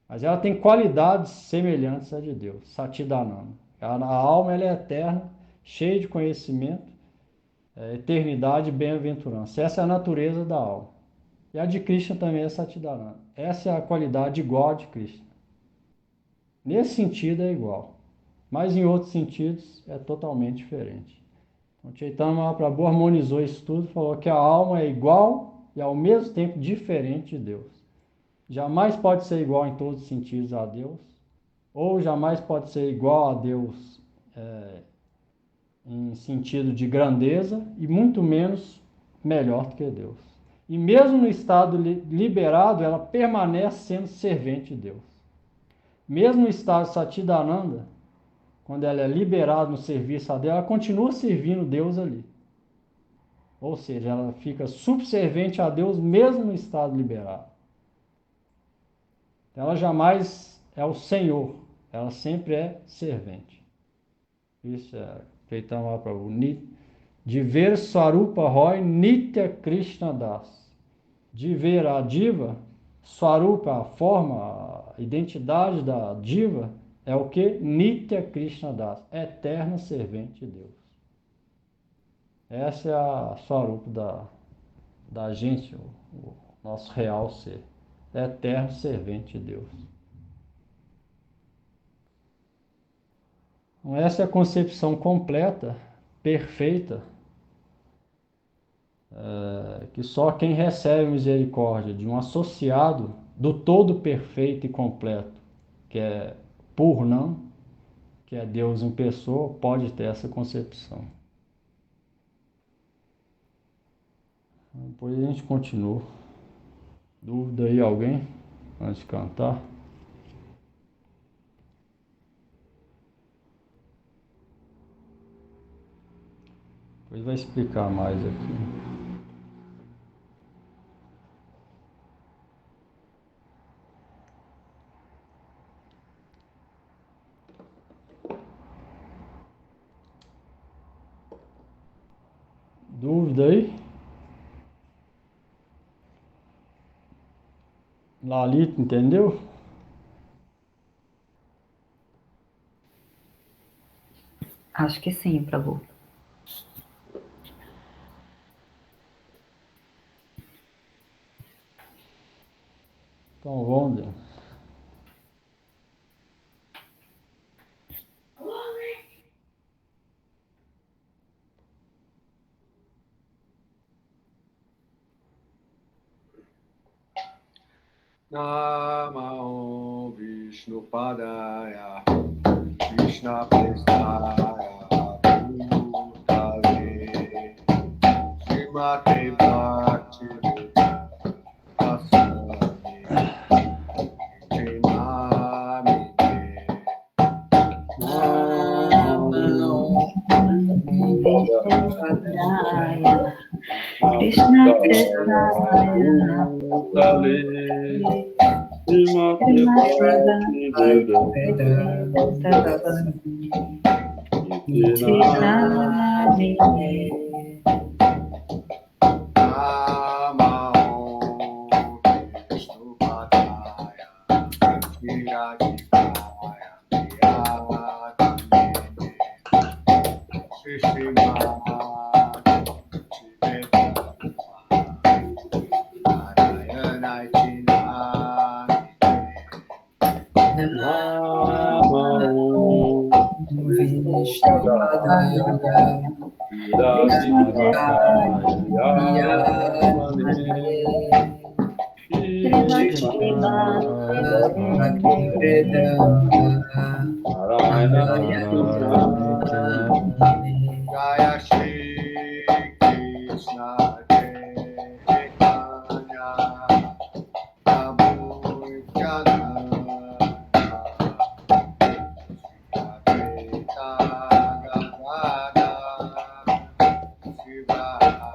Mas ela tem qualidades semelhantes a de Deus, Satchidananda. A alma ela é eterna, cheia de conhecimento, eternidade e bem-aventurança. Essa é a natureza da alma. E a de Krishna também é Satchidananda. Essa é a qualidade igual a de Krishna. Nesse sentido é igual, mas em outros sentidos é totalmente diferente. Então, Chaitanya Mahaprabhu harmonizou isso tudo, falou que a alma é igual e ao mesmo tempo diferente de Deus. Jamais pode ser igual em todos os sentidos a Deus, ou jamais pode ser igual a Deus em sentido de grandeza, e muito menos melhor do que Deus. E mesmo no estado liberado, ela permanece sendo servente de Deus. Mesmo no estado Satchidananda, quando ela é liberada no serviço a Deus, ela continua servindo Deus ali. Ou seja, ela fica subservente a Deus mesmo no estado liberado. Ela jamais é o Senhor, ela sempre é servente. Isso é Chaitanya Mahaprabhu. De ver Swarupa Roy Nitya Krishna Das. De ver a diva, Swarupa, a forma, a identidade da diva, é o que? Nitya Krishna Das, eterno servente de Deus. Essa é a Swarupa da gente, o nosso real ser. Eterno servente de Deus. Então, essa é a concepção completa, perfeita, que só quem recebe misericórdia de um associado do todo perfeito e completo, que é Purnam, que é Deus em pessoa, pode ter essa concepção. Depois a gente continua. Dúvida aí alguém? Antes de cantar? Depois vai explicar mais aqui. dúvida aí? Lalita, entendeu? Acho que sim, Prabhu. Então vamos ver. Namo Vishnu Padaya Krishna Prestaya Bhutale Srimate Bhakti Asami Chinamite Krishna Prestaya Jaya Shri Krishna Chaitanya Prabhu Nityananda Advaita Gadada Srivasadi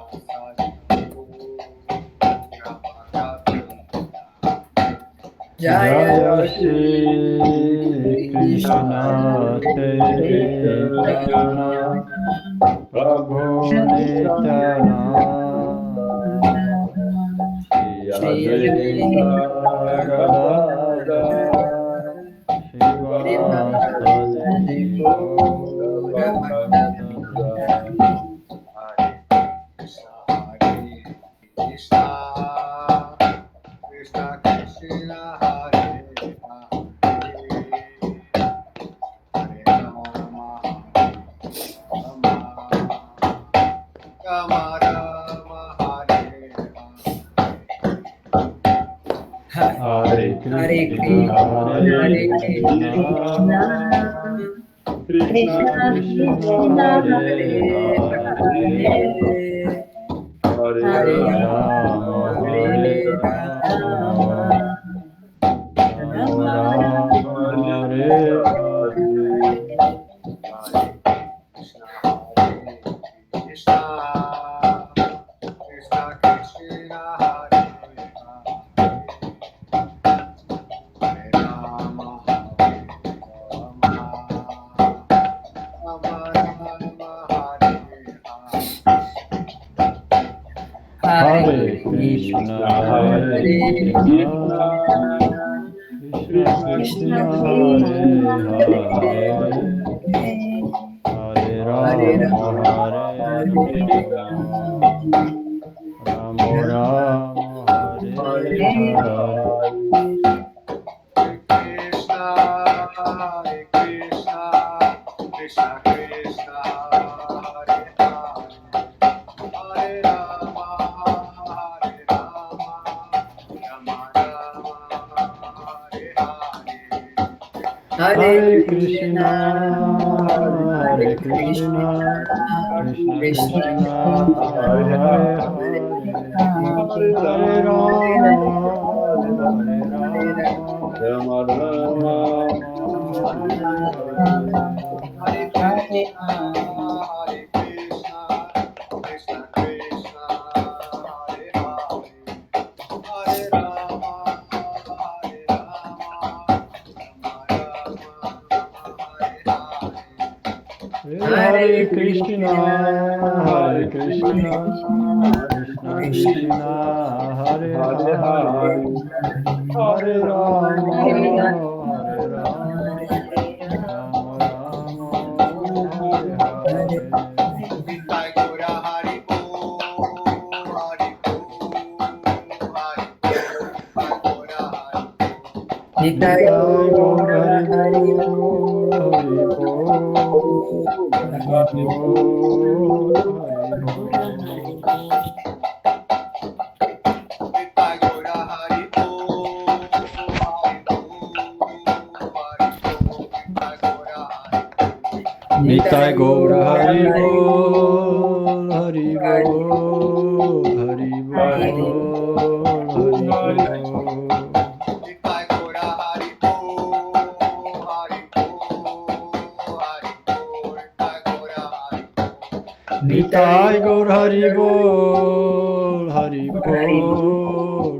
Jaya Shri Krishna Chaitanya Prabhu Nityananda Shri Advaita Gadadara Shivasadi Gaurabhakta Krishna Krishna Krishna Hare Hare Rama Rama Rama Hare Hare Krishna Hare Krishna Krishna Krishna Hare Hare Hare Rama Hare Rama Rama Rama Hare Hare Krishna Krishna Krishna Hare Hare Rama Rama Rama Hare Hare Krishna Hare Krishna Krishna Krishna Hare Hare Hare Rama Hare Rama Rama Hare Hare Hare Krishna Krishna Krishna Hare Hare Hare Rama Rama Rama Hare Hare Hare Krishna Hare Krishna Krishna Krishna Hare Hare Hare Rama Hare Rama Rama Hare Krishna Krishna Krishna Hare Hare Hare Rama Rama Rama Hare Hare Hare Krishna, Hare Krishna, Krishna Krishna, Hare Hare, Hare Rama, Hare Rama, Rama Rama, Hare Hare. Nitai Gora Hari Bo, Hari Bo, Nitai Gora Hari Bo. Nitai Gaur Hari Bo, Nitai Gaur Hari Bo, Hari Bo, Hari Bo, Hari Bo. Nitai Gaur Hari Bo, Hari Bo,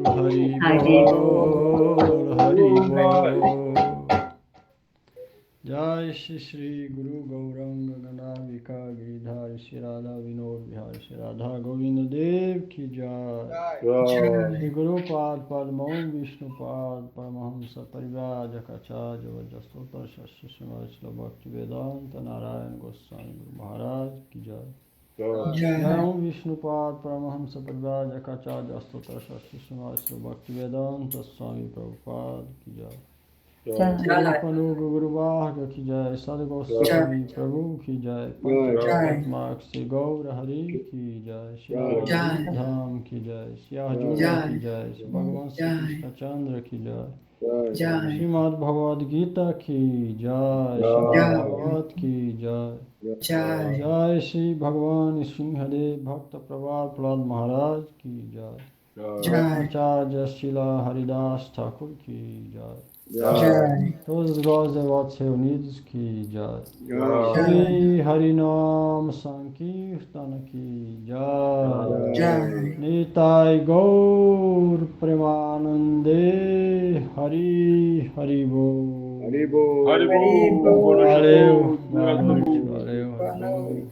Hari Bo, Hari Bo. Jai Shri Shri Guru Gauranga Ganavika Giridhari Shri Radha Vinod Vihari Shri Radha Govinda Dev Ki Jai. Shri Guru Pad Padma Vishnu Pad Paramahamsa Parivrajakacharya Vajastotar Shastri Srimad Bhakti Vedanta Narayana Goswami Guru Maharaj Ki Jai. Jai Vishnu Pad Paramahamsa Parivrajakacharya Vajastotar Shastri Srimad Bhakti Vedanta Swami Prabhupada Ki Jai. Guru Guru Varga Ki Jai, Sadhu Goswami Prabhu Ki Jai, Patma Shri Gaur Hari Ki Jai, Shri Dham Ki Jai, Shri Arjuna Ki Jai, Shri Bhagavan Shri Krishna Chandra Ki Jai, Srimad Bhagavad Gita Ki Jai, Srimad Bhagavad Ki Jai, Jai Shri Bhagavan Singhadev Bhakta Prabhat Prahlad Maharaj Ki Jai, Acharya Srila Haridas Thakur Ki Jai. Todos os glórias devotos reunidos que Jai. Shri Harinam Sankirtana ki Jai. Nitai Gaur Premanande Hari Haribo. Haribo. Valeu. Boa noite. Valeu.